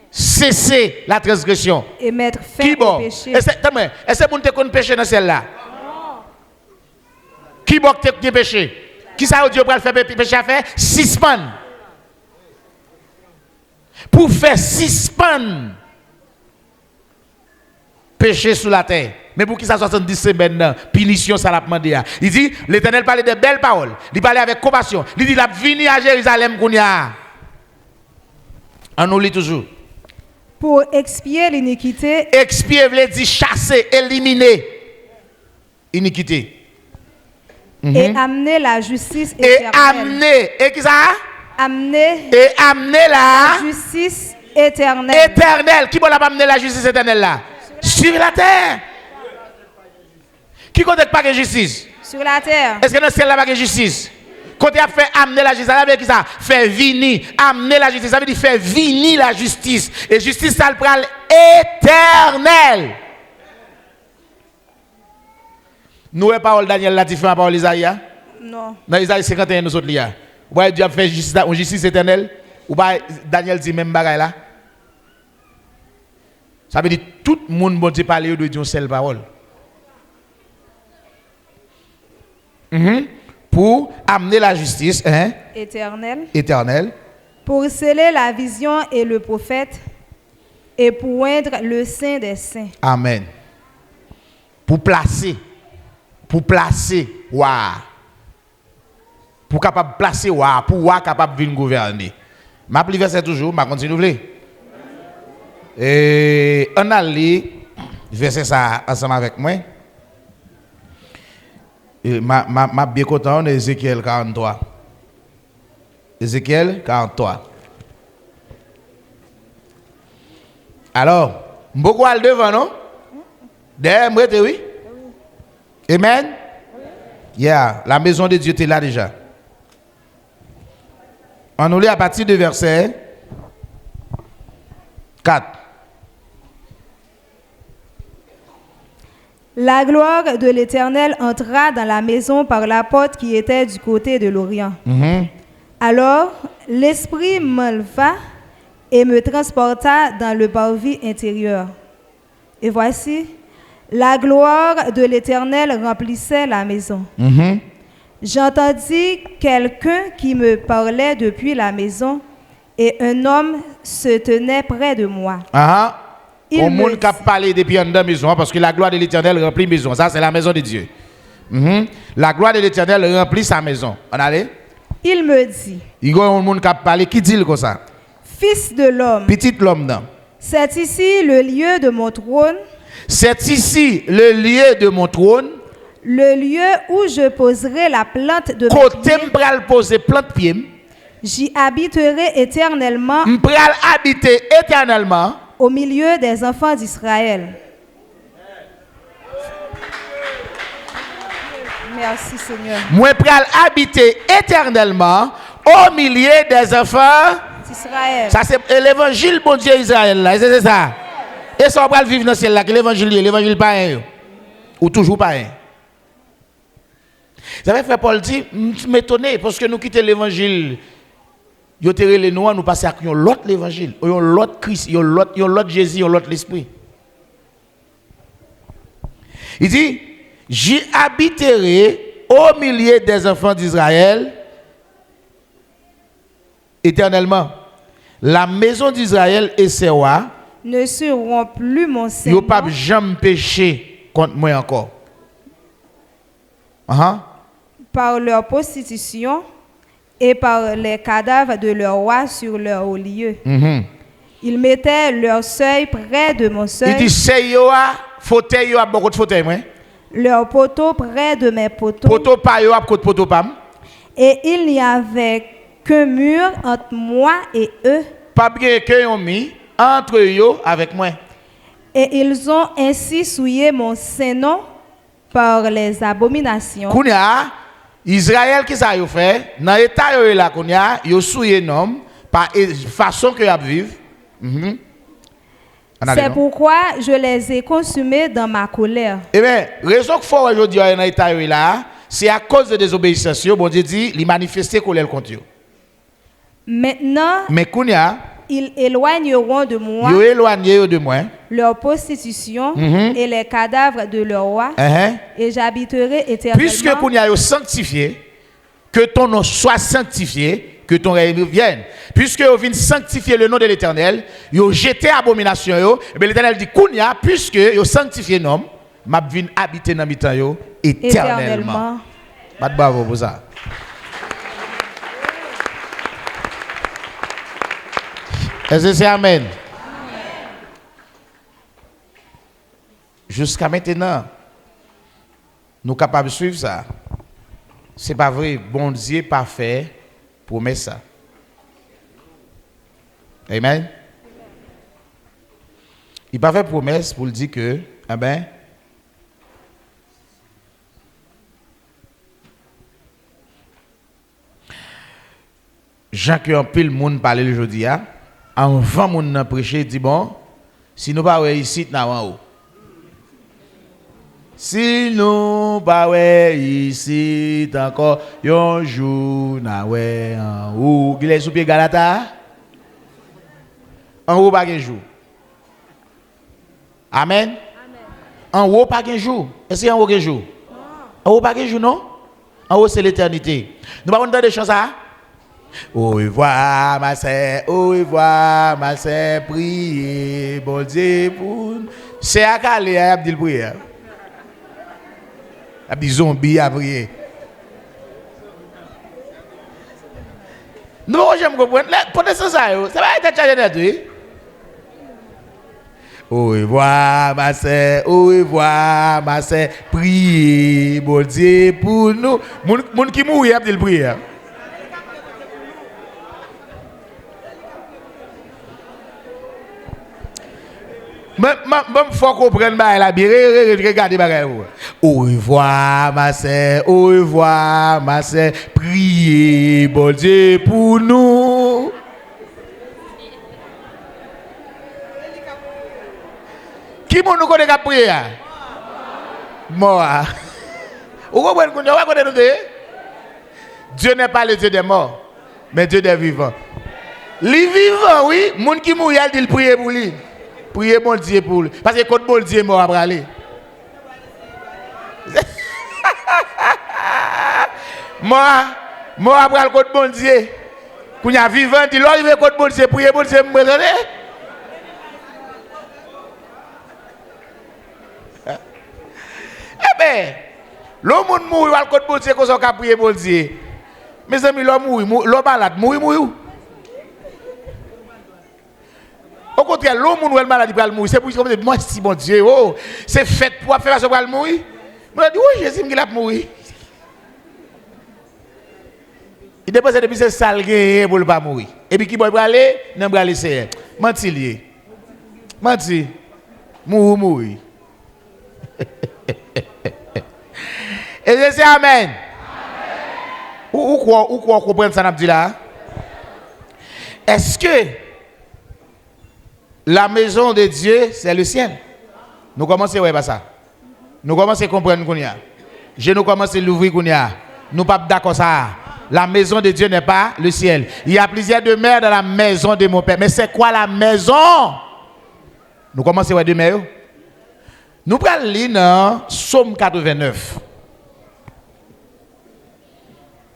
cesser la transgression. Et mettre fin au péché. Est-ce que vous avez péché dans celle-là? Qui est péché? Qui ça Dieu pour faire péché à faire? Suspendre. Pour faire suspendre péché sur la terre. Mais pour qui ça 70 semaines, punition, ça l'a demandé. Il dit, l'Éternel parlait de belles paroles. Il parlait avec compassion. Il dit, il a venu à Jérusalem. On nous lit toujours. Pour expier l'iniquité. Expier veut dire chasser, éliminer iniquité. Et amener la justice éternelle. Et amener, et qui ça? Amener et amener la justice éternel. Éternel. Qui va amener la justice éternelle là? Sur la terre. Qui compte pas de justice? Sur la terre. Est-ce que dans le ciel là pas de justice? Quand il a fait amener la justice, ça veut dire ça? Faire venir, amener la justice, ça veut dire faire venir la justice. Et justice, ça le prend éternel. Nous, la parole Daniel là, différente parole Isaïe? Non. Dans Isaïe 51, nous autres, il y a. Vous voyez, Dieu a fait justice éternelle. Ou bien Daniel dit même bagaille là. Ça veut dire tout le monde, bon Dieu, parler de Dieu, seule parole. Pour amener la justice éternelle, pour sceller la vision et le prophète, et pour oindre le saint des saints. Amen. Pour placer, waouh. Pour capable placer waouh, pour waouh capable de venir gouverner. Ma pli verset toujours, ma continue vle. Et on a lu verset ça ensemble avec moi. Ma bien content, Ézéchiel 43. Ézéchiel 43. Alors, beaucoup al devant, non? Derrière moi, oui? Amen? Yeah, la maison de Dieu était là déjà. On nous lit à partir de verset 4. La gloire de l'Éternel entra dans la maison par la porte qui était du côté de l'Orient. Alors, l'Esprit m'enleva et me transporta dans le parvis intérieur. Et voici, la gloire de l'Éternel remplissait la maison. J'entendis quelqu'un qui me parlait depuis la maison et un homme se tenait près de moi. Au monde qui a parlé depuis dans la maison, parce que la gloire de l'Éternel remplit la maison. Ça, c'est la maison de Dieu. La gloire de l'Éternel remplit sa maison. On allait? Il me dit. Il y a un monde qui a parlé. Qui dit comme ça? Fils de l'homme. Petit l'homme, non? C'est ici le lieu de mon trône. C'est ici le lieu de mon trône. Le lieu où je poserai la plante de mes côté pieds. m'pral poser plante pied. J'y habiterai éternellement. M'pral habiter éternellement. Au milieu des enfants d'Israël. Merci Seigneur. Moi pral habiter éternellement au milieu des enfants d'Israël. Ça c'est l'évangile bon Dieu Israël là, c'est ça. Et ça on pral vivre dans ciel là que l'évangile pas un ou toujours pas un. Ça va faire Paul dit m'étonner parce que nous quitter l'évangile yo terre les noirs nous passer à l'autre l'évangile, l'autre Christ, l'autre Jésus, l'autre l'esprit. Il dit j'y habiterai au milieu des enfants d'Israël éternellement. La maison d'Israël et ses rois ne seront plus mon Seigneur. Yo pas jamais péché contre moi encore. Par leur prostitution et par les cadavres de leurs rois sur leur haut lieu. Ils mettaient leur seuil près de mon seuil. Il dit c'est yo a fauteuil yo a beaucoup de fauteuil moi. Leur poteau près de mes poteaux. Poteau pa yo a côté poteau pam. Et il n'y avait qu'un mur entre moi et eux. Pas bien que yon mis entre yo avec moi. Et ils ont ainsi souillé mon Saint-Nom par les abominations. Kounya Israël qui ça yo fait dans état yo là kounya yo souillé nom par façon que y a vivre. C'est pourquoi je les ai consumés dans ma colère. Eh bien, raison que faut aujourd'hui dans état yo là, c'est à cause de désobéissance. Bon Dieu dit, il manifester colère contre eux. Maintenant, mais kounya ils éloigneront de moi yo éloigné de moi leur prostitution et les cadavres de leurs rois et j'habiterai éternellement. Puisque kounya yo sanctifié, que ton nom soit sanctifié, que ton règne vienne. Puisque vous venez sanctifier le nom de l'Éternel, vous jetez abomination yo, et l'Éternel dit kounya puisque vous sanctifiez nom, m'a vinn habiter dans mi-temps yo éternellement. Pas de bravo pour ça. Est-ce que c'est amen? Jusqu'à maintenant, nous sommes capables de suivre ça. Ce n'est pas vrai, bon Dieu pas fait promesse ça. Amen. Il n'a pas fait promesse pour dire que, eh ben, Jean qui en pile monde parler aujourd'hui, avant monde n'a prêché, dit bon, si nous pas ici, nous en haut. Si nous pas ici, encore un jour, nous en haut. Il est sous pied Galata? En haut, pas un jour. Amen. En haut, pas un jour. Est-ce qu'il y a en haut un jour? En haut, pas un jour, non? En haut, c'est l'éternité. Nous pas entendre des choses ça? Au revoir, ma sœur, au revoir, ma sœur, priez, bon Dieu pour nous. C'est à Calais, il a dit le prière. Il a dit zombie à prier. Non, j'aime comprendre. Pendant ça, ça va être chargé de tout. Au revoir, ma sœur, au revoir, ma sœur, priez, bon Dieu pour nous. Mon qui mourit, il a dit le prière. Même faut comprendre la bien, regardez bagay. Au revoir ma sœur, au revoir ma sœur, priez bon Dieu pour nous. Qui nous connaît qu'à prier? Mort. Vous comprenez qu'on va nous dire? Dieu n'est pas le Dieu des morts, mais Dieu des vivants. Les vivants, oui, les gens qui mourent, ils disent prier pour lui. Priez bon Dieu pour lui. Parce que quand bon Dieu est mort à aller. Moi après le côté bon Dieu. Quand il y a vivant, il dit, il veut côté bon Dieu, priez bon Dieu, me donner. Eh bien, l'homme mourit, il côté bon Dieu, qu'on s'en prier bon Dieu. Mes amis, l'homme mourit, l'homme malade, mourit. Au contraire, l'homme ou le maladie pour le mourir, c'est pour dire moi si bon Dieu, oh, c'est fait pour faire ça pour le mourir. Moi dit oui, Jésus qui l'a mourir. Il dépose depuis ce sale pour le pas mourir. Et puis qui va aller, n'a pas aller c'est menti lié. Menti. Mourir. Et je dis amen. Ou quoi comprendre ça n'a dit là? Est-ce que la maison de Dieu, c'est le ciel? Nous commençons à voir ça. Nous commençons à comprendre qu'on y a. Je nous commence à l'ouvrir qu'on y a. Nous pas d'accord ça. La maison de Dieu n'est pas le ciel. Il y a plusieurs demeures dans la maison de mon Père. Mais c'est quoi la maison? Nous commençons à voir demeures. Nous prenons lire dans Psaume 89.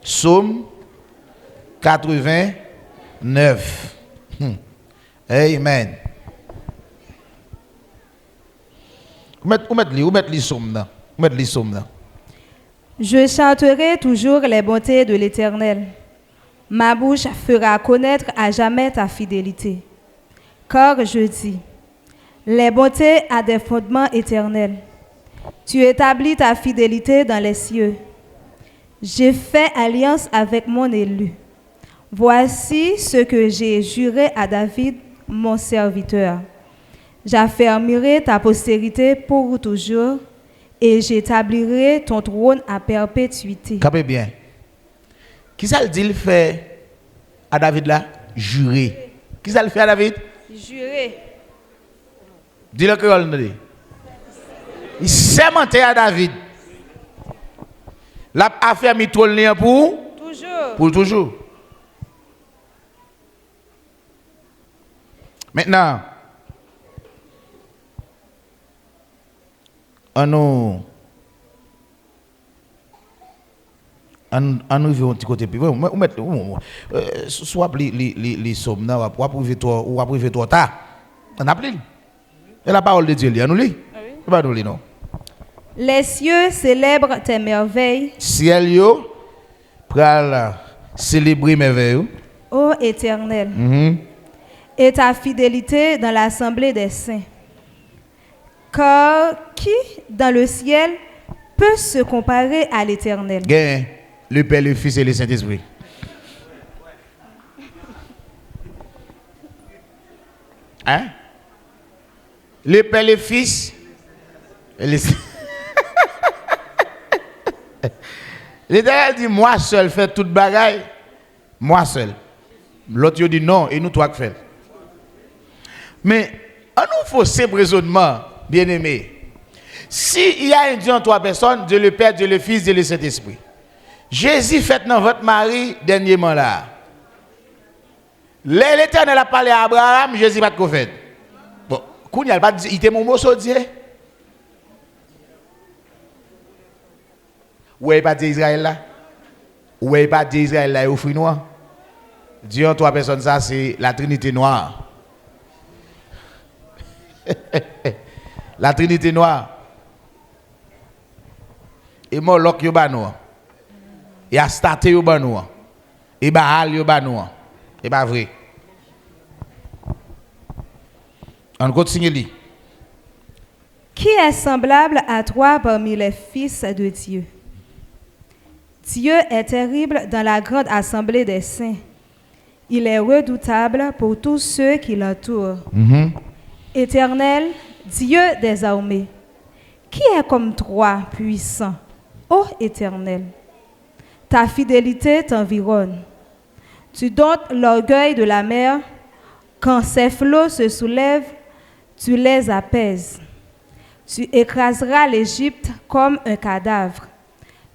Psaume 89. Amen. Où mettre les sommes là? Je chanterai toujours les bontés de l'Éternel. Ma bouche fera connaître à jamais ta fidélité. Car je dis, les bontés à des fondements éternels. Tu établis ta fidélité dans les cieux. J'ai fait alliance avec mon élu. Voici ce que j'ai juré à David, mon serviteur. J'affermirai ta postérité pour toujours et j'établirai ton trône à perpétuité. Capez bien. Qui ça le dit le fait à David là? Jurer. Qui ça le fait à David? Jurer. Dis-le que on dit. Il s'est menté à David. La affermi ton lien pour toujours. Pour toujours. Maintenant, on nous vient un petit côté plus. Soit les sommes, ou approuver toi, ta. On a pris. Et la parole de Dieu, il nous lit. Pas nous lit, non. Les cieux célèbrent tes merveilles. Ciel yo, pral célébrer merveilles. Ô Éternel. Et ta fidélité dans l'assemblée des saints. Car qui, dans le ciel, peut se comparer à l'Éternel? Gain, le Père, le Fils et le Saint-Esprit. Hein? le Père, le Fils, et l'Éternel dit, moi seul fais toute bagaille, moi seul. L'autre dit non, et nous trois qui faisons. Mais, on nous faut simple raisonnement, bien aimé. S'il y a un Dieu en trois personnes, Dieu le Père, Dieu le Fils, Dieu le Saint-Esprit. Jésus fait dans votre mari, dernièrement là. L'Éternel a parlé à Abraham, Jésus n'a pas de fait. Bon, il était mon mot sur Dieu. Où est pas d'Israël là? Où est pas d'Israël là au fruit noir? Dieu en trois personnes, ça c'est la Trinité noire. La Trinité noire. Et Moloch yo ba noir. Et Astarte yo ba noir. Et Baal yo ba noir. Et pas vrai. On continue. Qui est semblable à toi parmi les fils de Dieu? Dieu est terrible dans la grande assemblée des saints. Il est redoutable pour tous ceux qui l'entourent. Éternel, Dieu des armées, qui est comme toi, puissant, ô Éternel? Ta fidélité t'environne. Tu domptes l'orgueil de la mer. Quand ses flots se soulèvent, tu les apaises. Tu écraseras l'Égypte comme un cadavre.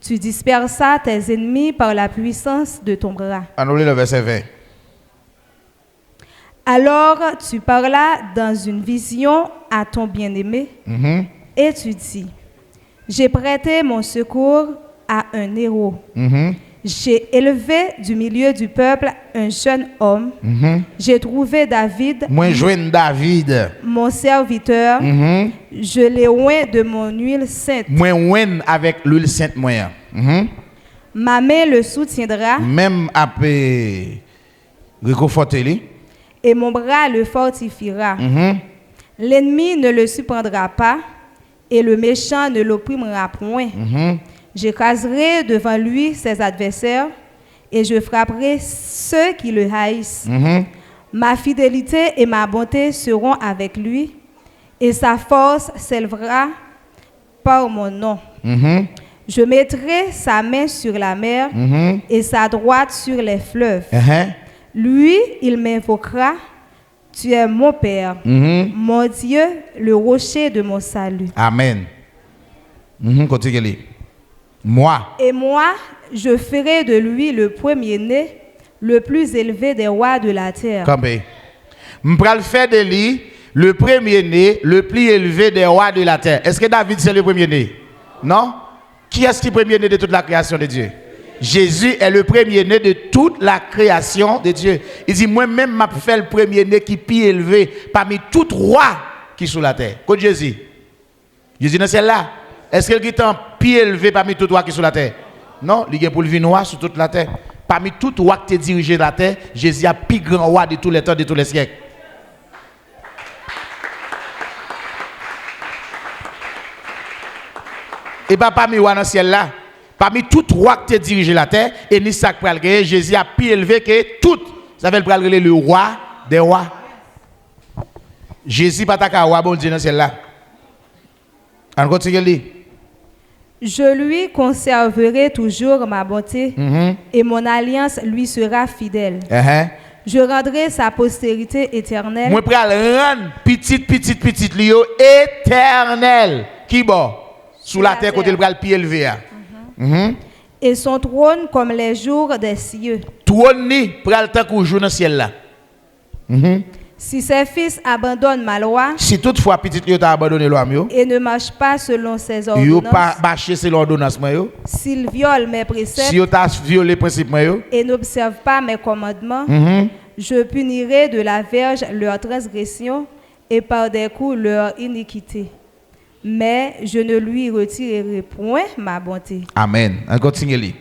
Tu dispersas tes ennemis par la puissance de ton bras. On oublie le verset 20. Alors tu parlas dans une vision à ton bien-aimé et tu dis, j'ai prêté mon secours à un héros. J'ai élevé du milieu du peuple un jeune homme. J'ai trouvé David, mon serviteur. Je l'ai oint de mon huile sainte. Avec l'huile sainte moyen. Ma main le soutiendra. Même après réconforter. Et mon bras le fortifiera. L'ennemi ne le surprendra pas et le méchant ne l'opprimera point. J'écraserai devant lui ses adversaires et je frapperai ceux qui le haïssent. Ma fidélité et ma bonté seront avec lui et sa force s'élèvera par mon nom. Je mettrai sa main sur la mer et sa droite sur les fleuves. Lui, il m'invoquera. Tu es mon Père, mon Dieu, le rocher de mon salut. Amen. Continue. Moi. Et moi, je ferai de lui le premier-né, le plus élevé des rois de la terre. Je vais faire de lui le premier-né, le plus élevé des rois de la terre. Est-ce que David c'est le premier-né? Non? Qui est-ce qui est le premier-né de toute la création de Dieu? Jésus est le premier-né de toute la création de Dieu. Il dit, moi-même, je fais le premier-né qui est plus élevé parmi tous rois qui sont sur la terre. Quand Jésus? Jésus dans celle-là. Est-ce qu'il est plus élevé parmi tous rois qui sont sur la terre? Non, il est pour le noir sur toute la terre. Parmi tous rois qui ont dirigé la terre, Jésus est le plus grand roi de tous les temps, de tous les siècles. Et pas parmi les rois dans le ciel là. Parmi tous les rois qui ont dirigé la terre, et ni ça pral gagner, Jésus a plus élevé que tout. Ça veut dire le roi des rois. Jésus pas ta roi bon Dieu dans celle-là. On continue. Je lui conserverai toujours ma bonté et mon alliance lui sera fidèle. Je rendrai sa postérité éternelle. Moi pral rendre petite lio éternel. Qui bon? Sous la terre côté le bras le pied élevé. Et son trône comme les jours des cieux. Trône ni pral tant qu'au jour dans ciel là. Si ses fils abandonnent ma loi, si toutefois petit yo t'a abandonné loi yo et ne marchent pas selon ses ordonnances, yo pas marcher selon ordonnance yo, s'ils violent mes préceptes, si yo t'a violé principe yo et n'observent pas mes commandements, je punirai de la verge leur transgression et par des coups leur iniquité. Mais je ne lui retirerai point ma bonté. Amen. On continue.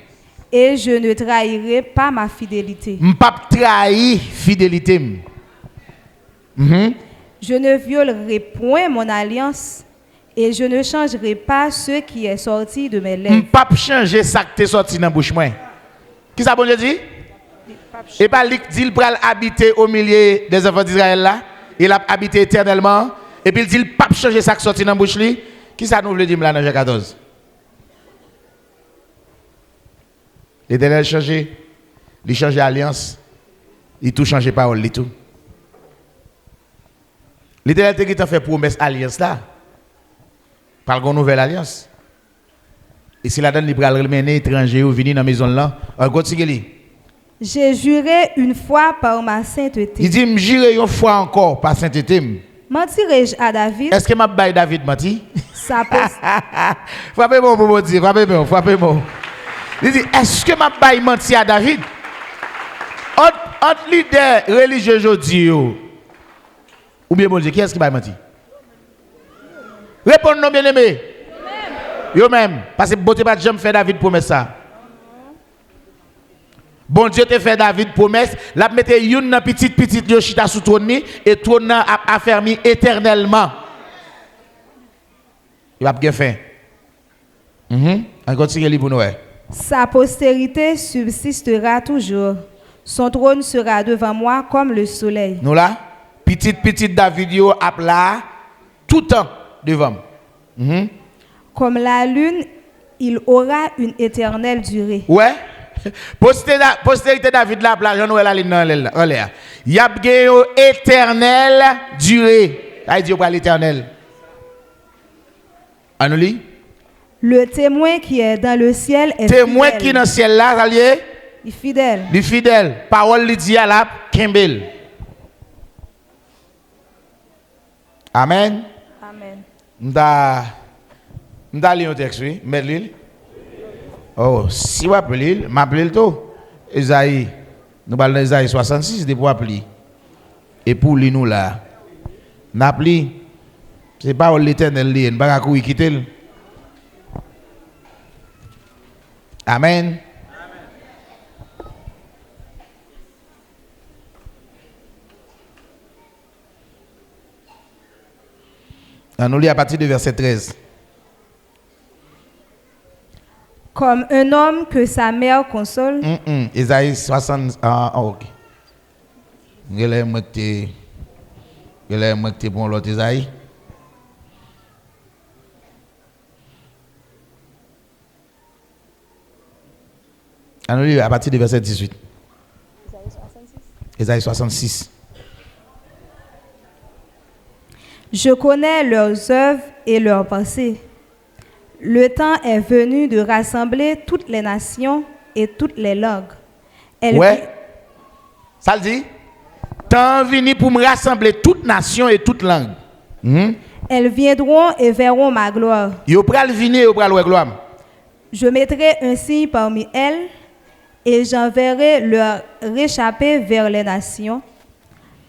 Et je ne trahirai pas ma fidélité. M'pas trahir fidélité. Je ne violerai point mon alliance et je ne changerai pas ce qui est sorti de mes lèvres. M'pas changer ça qui est sorti dans bouche moi. Qui ça bon Dieu dit? Et pas dit il pral habiter au milieu des enfants d'Israël là, il a habité éternellement et puis il dit, il pas changer ça qui sorti dans la bouche. Qui ça nous veut dire là dans Jean 14? L'Éternel changé, il change alliance, il tout change parole, il tout. L'Éternel t'a fait promesse alliance là, par une nouvelle alliance. Et si la donne libre à mener étranger ou venir dans la maison là, on continue. J'ai juré une fois par ma sainteté. Il dit, je jure une fois encore par sainteté. Mentirai-je à David? Est-ce que m'a baille David menti? Ça pose. Frappez-moi pour me dire, frappez-moi. Il dit, est-ce que m'a baille menti à David? Entre leader religieux aujourd'hui, ou bien mon Dieu, qui est-ce qui baille menti? Répondez-nous bien aimé. Yo même, parce que beauté pas jamais fait David promesse ça. Bon Dieu te fait David promesse, la mette une petite yo chita sous trône et trône a affermi éternellement. Il va bien faire. On continue pour nous. Sa postérité subsistera toujours. Son trône sera devant moi comme le soleil. Nous là, petite David yo a là tout le temps devant. Comme la lune, il aura une éternelle durée. Ouais. Postérité David là, j'en ai la ligne dans l'air. Il y a une éternelle durée. Ça dit pour l'éternel. On nous lit? Le témoin qui est dans le ciel est témoin fidèle. qui est dans le ciel là, ça lié? Il est fidèle. Il est fidèle. Parole lui dit à la Kimbel. Amen. Amen. M'da lire un texte, oui. Mettre l'île. Oh, si vous appelez l'île, m'appelez le tout. Esaïe. Nous parlons d'Esaïe 66 de pour appeler. Et pour lui nous là. N'appelez. C'est pas l'éternel li, on va courir quitter. Amen. On nous lit à partir du verset 13. Comme un homme que sa mère console. Isaïe 60. Ok. Je l'ai monté pour l'autre Isaïe. On nous lit à partir du verset 18. Isaïe 66. Je connais leurs œuvres et leurs pensées. Le temps est venu de rassembler toutes les nations et toutes les langues. Ouais. Ça le dit? Temps venu pour me rassembler toutes nations et toutes langues. Elles viendront et verront ma gloire. Yo pral venir, yo pral gloire. Je mettrai un signe parmi elles et j'enverrai leur réchapper vers les nations,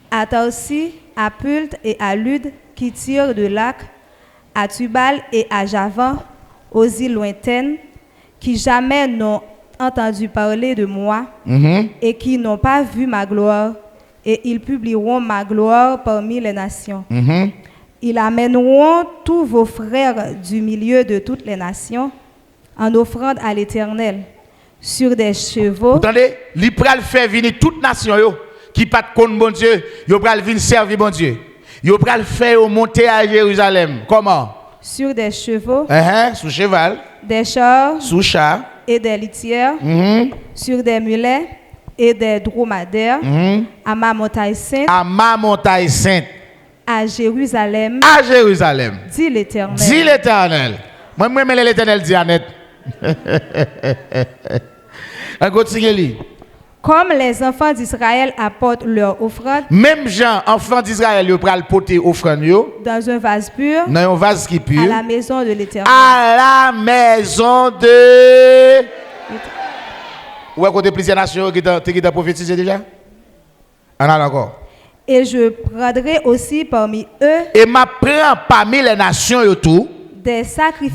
à Tarsi, à Pulte et à Lude qui tirent de Lac, à Tubal et à Javan, aux îles lointaines, qui jamais n'ont entendu parler de moi et qui n'ont pas vu ma gloire, et ils publieront ma gloire parmi les nations. Ils amèneront tous vos frères du milieu de toutes les nations en offrande à l'Éternel sur des chevaux. Vous entendez? Li pral faire venir toute nation yo qui pas contre bon Dieu, yo pral venir servir bon Dieu. Yo pral faire monter à Jérusalem. Comment? Sur des chevaux, Sous cheval, des chars sous char, et des litières, sur des mulets et des dromadaires, à ma montagne sainte, à ma montagne sainte, à Jérusalem, à Jérusalem. dit l'Éternel. Dit l'Éternel. Moi, l'Éternel dit à net. On continue. Comme les enfants d'Israël apportent leur offrande, Même Jean, enfant d'Israël, yo pral porter offrande yo dans un vase pur, dans un vase qui pur à la maison de l'Éternel. à la maison de. Ouais, côté plusieurs nations qui t'a prophétisé déjà. On a encore. Et je prendrai aussi parmi eux Et ma prend parmi les nations yo tout des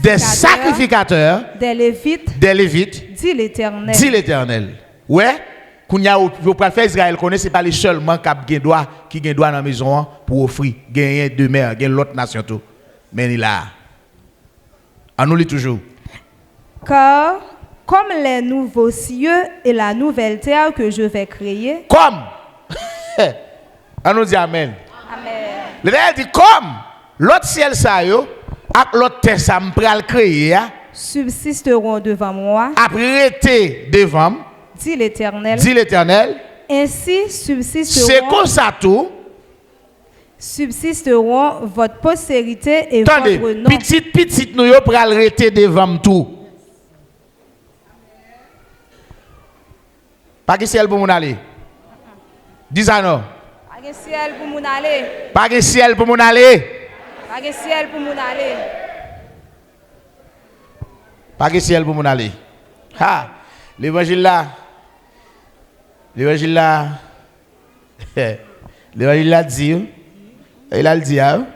des sacrificateurs, des Lévites, dit dit l'Éternel. l'Éternel. Ouais, kounya vous pral faire Israël connaît c'est pas les seulement qui gen droit dans la maison pour offrir gagner de mer, gagner l'autre nation tout. Mais il là. On nous lit toujours. Car comme les nouveaux cieux et la nouvelle terre que je vais créer, Comme. On nous dit amen. Amen. Le Seigneur dit comme l'autre ciel ça yo, avec l'autre terre ça m'pral créer, subsisteront devant moi, après rester devant, dit l'Éternel. dit l'Éternel. Ainsi C'est subsisteront, comme ça tout. subsisteront votre postérité et Attendez, votre nom. petit nous yo pral rester devant tout. Pas que ciel pour mon aller. Dis ça non. Pas de ciel pour mon aller. Pas que ciel pour mon aller. Pas de ciel pour mon aller. Pas que ciel pour mon aller. Ha, l'évangile là. L'évangile là. L'évangile là dit. Il a le dit. Hein?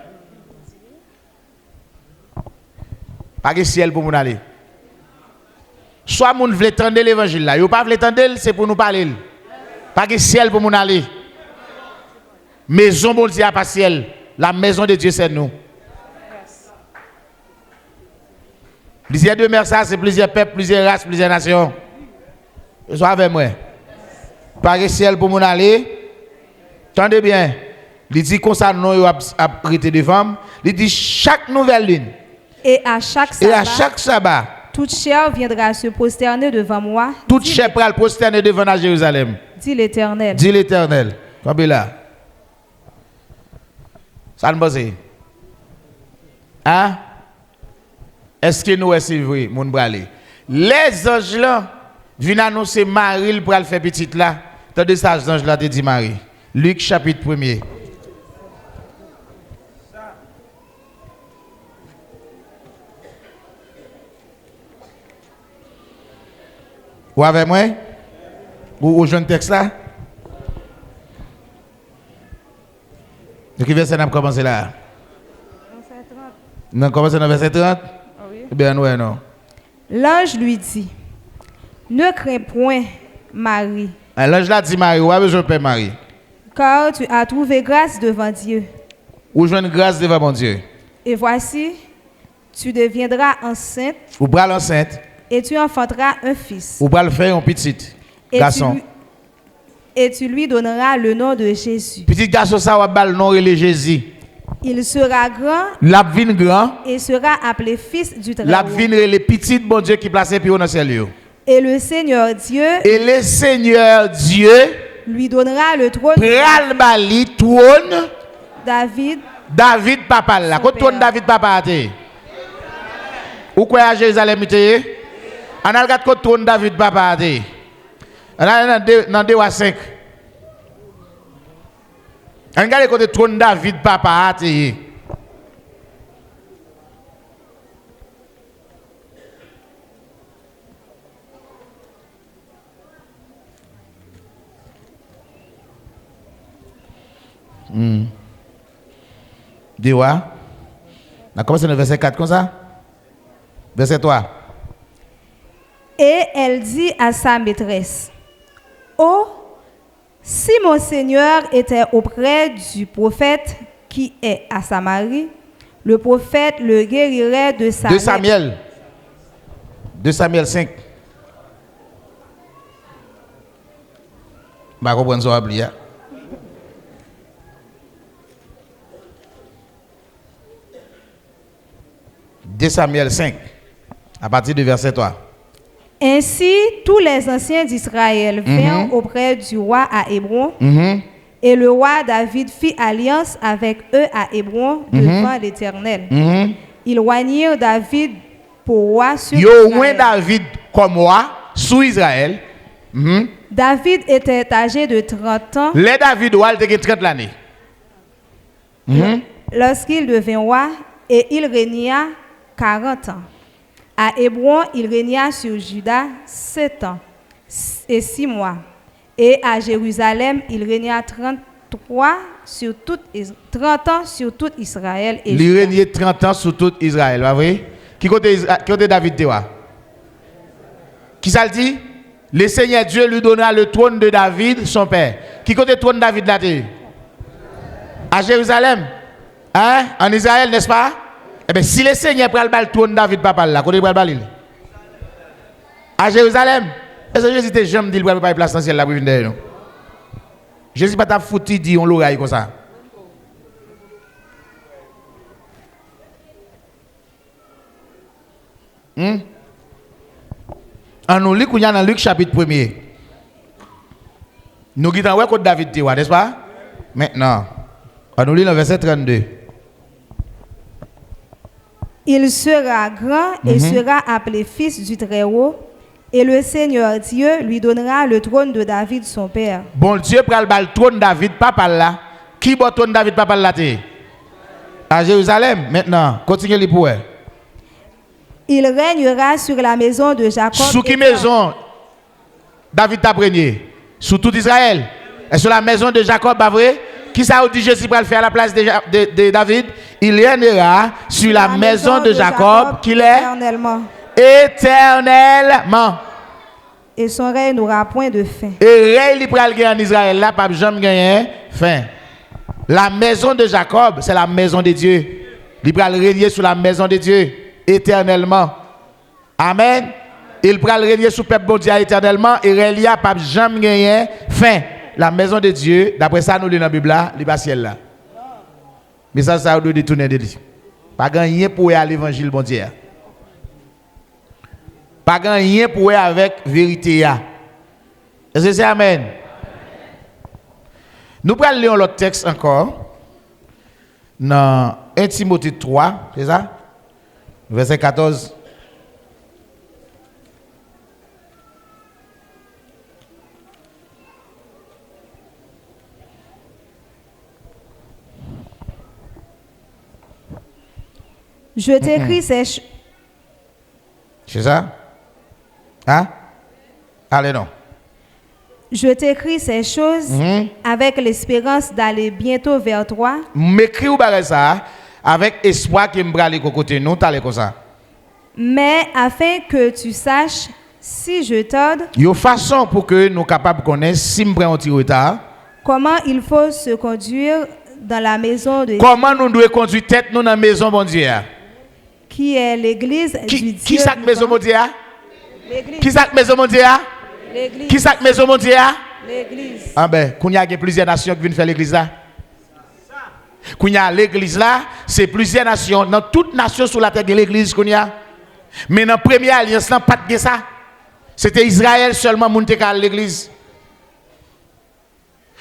Pas que ciel pour mon aller. Soit moun vle tendre l'évangile là, yo pas vle tendre, c'est pour nous parler. Pas que ciel pour mon aller. Maison bon Dieu a pas ciel. La maison de Dieu c'est nous. Plusieurs de mer ça, c'est plusieurs peuples, plusieurs races, plusieurs nations. Sois avec moi. Pas que ciel pour mon aller. Tendez bien. Il dit qu'on ça non a prêté de femmes. Il dit chaque nouvelle lune. Et à chaque sabbat. Toute chair viendra se prosterner devant moi. Toute chair pral prosterner devant à Jérusalem. Dit l'Éternel. Dit l'Éternel. Comme là. Ça ne passe. Hein? Est-ce que nous c'est vrai, mon bralé? Les anges là viennent annoncer Marie pour faire petite là. Tandis que ces anges là te dit Marie. Luc chapitre 1er. Ou avec moi? Ou au jeune texte là? De qui verset n'a commencé là? Non, commencé dans verset 30? Oui. Eh bien, ouais, non. L'ange lui dit, ne crains point, Marie. L'ange là dit Marie, où avez-vous besoin Marie? Car tu as trouvé grâce devant Dieu. Ou je grâce devant mon Dieu. Et voici, tu deviendras enceinte. Ou bral enceinte. Et tu enfanteras un fils. Ou bral faire un petit garçon. Et tu lui donneras le nom de Jésus. Petit garçon ça va bal nom de Jésus. Il sera grand. La vin grand. Et sera appelé fils du Très-Haut. La vin les petits bon Dieu qui placé puis dans ciel. Et le Seigneur Dieu. Et le Seigneur Dieu lui donnera le trône. Pral bali trône. David papa là. Quand trône David papa était. Ou quoi à Jérusalem était? On a regardé quand trône David papa était. On a dans 2 à 5. On regarde quand trône David papa était. Dis-moi. On a commencé dans le verset 4 comme ça. Verset 3. Et elle dit à sa maîtresse, oh, si mon Seigneur était auprès du prophète qui est à Samarie, le prophète le guérirait de sa... 2 Samuel. 2 Samuel 5. Je vais comprendre ça. 2 Samuel 5, à partir du verset 3. Ainsi, tous les anciens d'Israël vinrent auprès du roi à Hébron, et le roi David fit alliance avec eux à Hébron devant l'Éternel. Ils oignirent David pour roi sur Israël. David comme roi sur Israël. David était âgé de 30 ans. Les David roi était 30 l'année. Lorsqu'il devint roi, et il régna 40 ans. À Hébron, il régna sur Juda 7 ans et 6 mois. Et à Jérusalem, il régna 30 ans sur tout Israël. Et il régnait 30 ans sur tout Israël, pas vrai? Qui côté David te wa? Qui ça le dit? Le Seigneur Dieu lui donna le trône de David, son père. Qui côté trône de David là te? À Jérusalem? Hein? En Israël, n'est-ce pas? Eh bien, si le Seigneur prend le trône de David, papa là, côté prend le à Jérusalem, est-ce que Jésus te jamais dit qu'il prend place dans le ciel là pour venir derrière nous? Jésus pas t'a foutu dit on l'oreille comme ça. On nous lit dans Luc chapitre 1er. Nous guidons ouais que David dit, n'est-ce pas? Maintenant, on nous lit le verset 32. Il sera grand et sera appelé fils du Très-Haut, et le Seigneur Dieu lui donnera le trône de David son père. Bon Dieu prend le trône de David papa là. Qui bon trône David papa là? À Jérusalem. Maintenant, continuez les pour. Il régnera sur la maison de Jacob. Sous qui maison David t'a régné? Sous tout Israël. Et sur la maison de Jacob, pas vrai? Qui ça dit Jésus pour le faire à la place de David? Il régnera sur la maison de Jacob qu'il est éternellement. Et son règne n'aura point de fin. Et règne il pral gagner en Israël là, pas jamais gagner fin. La maison de Jacob, c'est la maison de Dieu. Il pral régner sur la maison de Dieu éternellement. Amen. Il pral régner sur le peuple bon Dieu éternellement et règne pas jamais gagner fin. La maison de Dieu, d'après ça nous lisons dans la Bible là, il pas ciel là. Mais ça doit détourner de lui. Pas gagner pour aller l'évangile bon Dieu. Pas gagner pour avec vérité. Est-ce que c'est amen? Nous prenons lire l'autre texte encore. Dans 1 Timothée 3, c'est ça? Verset 14. Je t'écris ces choses. C'est ça? Hein? Allez non. Je t'écris ces choses avec l'espérance d'aller bientôt vers toi. M'écris ou barre ça avec espoir que m'brale côté nous t'aller comme ça. Mais afin que tu saches si je tarde. Yo façon pour que nous capables connaître si m'prend un petit retard. Comment il faut se conduire dans la maison de Dieu. Comment nous devons conduire tête nous dans la maison bon Dieu? Qui est l'église du Dieu. Qui ça maison mon Dieu? L'église. Qui ça maison mon Dieu? L'église. Qui ça maison mon Dieu? L'église. Ah ben, il y a plusieurs nations qui viennent faire l'église là. Qu'il y a l'église là, c'est plusieurs nations. Dans toute nation sur la terre, il y a l'église qu'il y a. Mais dans la première alliance, pas de ça. C'était Israël seulement qui a l'église.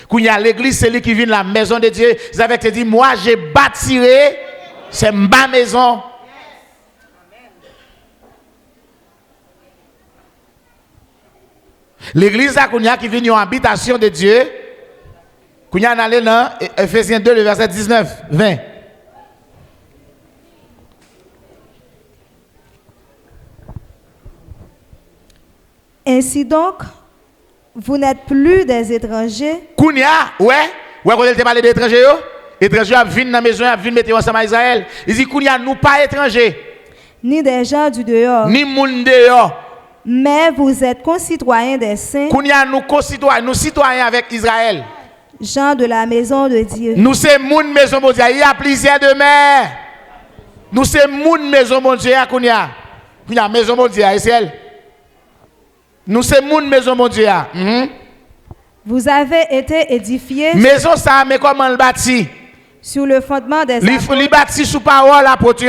Qu'il y a l'église, c'est lui qui vient de la maison de Dieu. Vous avez dit, moi j'ai bâtiré, c'est ma maison. L'église qui vient en habitation de Dieu, qu'on y a allé dans Ephésiens 2, le verset 19, 20. Ainsi donc, vous n'êtes plus des étrangers. Kounia, ouais, quand elle te parle d'étrangers, étrangers viennent dans la maison, viennent mettre ensemble à Israël. Il dit Kounia, nous pas étrangers. Ni des gens du dehors. Ni moun dehors. Mais vous êtes concitoyens des saints. Kounia, nous concitoyens, nous citoyens avec Israël. Gens de la maison de Dieu. Nous c'est moun maison de Dieu. Il y a plusieurs de mer. Nous c'est moun maison de Dieu. Kounia, Kounia maison de Dieu, c'est elle. Nous c'est moun maison de Dieu. Vous avez été édifiés. Maison ça, mais comment le bâti? Sur le fondement des apôtres. Il bâti sous parole apôtre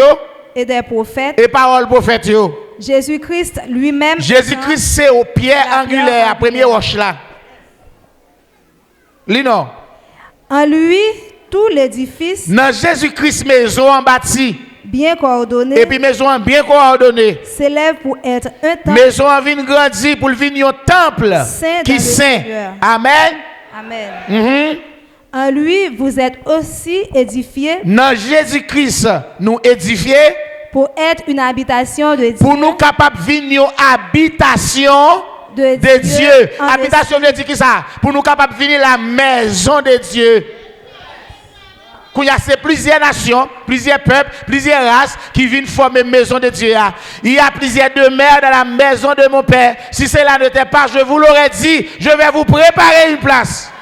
et des prophètes. Et parole prophète. Jésus-Christ lui-même. Jésus-Christ c'est au pied angulaire, à premier roche là. Lino. En lui, tout l'édifice. Dans Jésus-Christ maison en bâti. Bien coordonnée. Et puis maison bien coordonnée. S'élève pour être un temple. Maison en vient grandir pour venir un temple saint qui saint. Amen. Amen. En lui, vous êtes aussi édifiés. Dans Jésus-Christ, nous édifiés. Pour être une habitation de Dieu. Pour nous capables de venir habitation de Dieu. Habitation veut dire qui ça? Pour nous capables de venir la maison de Dieu. Il y a plusieurs nations, plusieurs peuples, plusieurs races qui viennent former maison de Dieu. Il y a plusieurs demeures dans la maison de mon Père. Si cela n'était pas, je vous l'aurais dit, je vais vous préparer une place.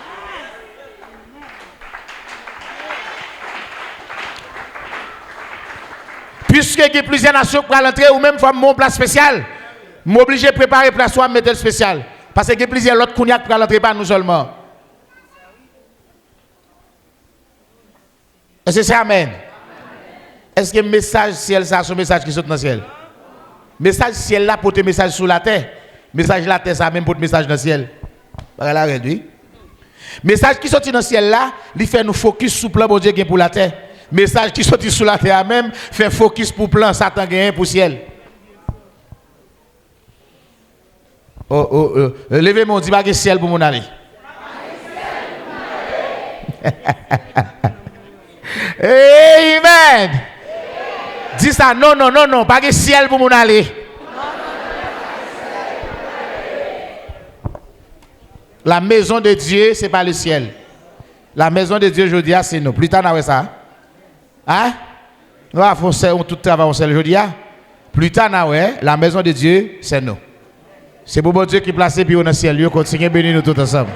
Puisque il y a plusieurs nations pour l'entrée ou même mon place spéciale, m'obliger à préparer place soit mettre spécial. Parce qu'il y a plusieurs autres qui pour l'entrée pas nous seulement. Est-ce que c'est amen? Est-ce que le message ciel, ça, c'est un message qui saute dans le ciel? Message ciel là pour te message sur la terre. Message la terre ça même pour te message dans le ciel. Voilà réduit. Message qui sorti dans le ciel là, il fait nous focus sur plan bon Dieu qui pour la terre. Message qui sorti sur la terre même fait focus pour plan Satan gagne pour ciel. Levez mon dit pas que ciel pour mon aller. Amen. Dis ça, non, pas que ciel pour mon aller. La maison de Dieu, ce n'est pas le ciel. La maison de Dieu, je dis, c'est nous. Plus tard, on a ça. Hein? Nous avons tout travail, je dis. Plus tard, la maison de Dieu, c'est nous. C'est pour bon Dieu qui place puis on a ciel. Continue à bénir nous tous ensemble.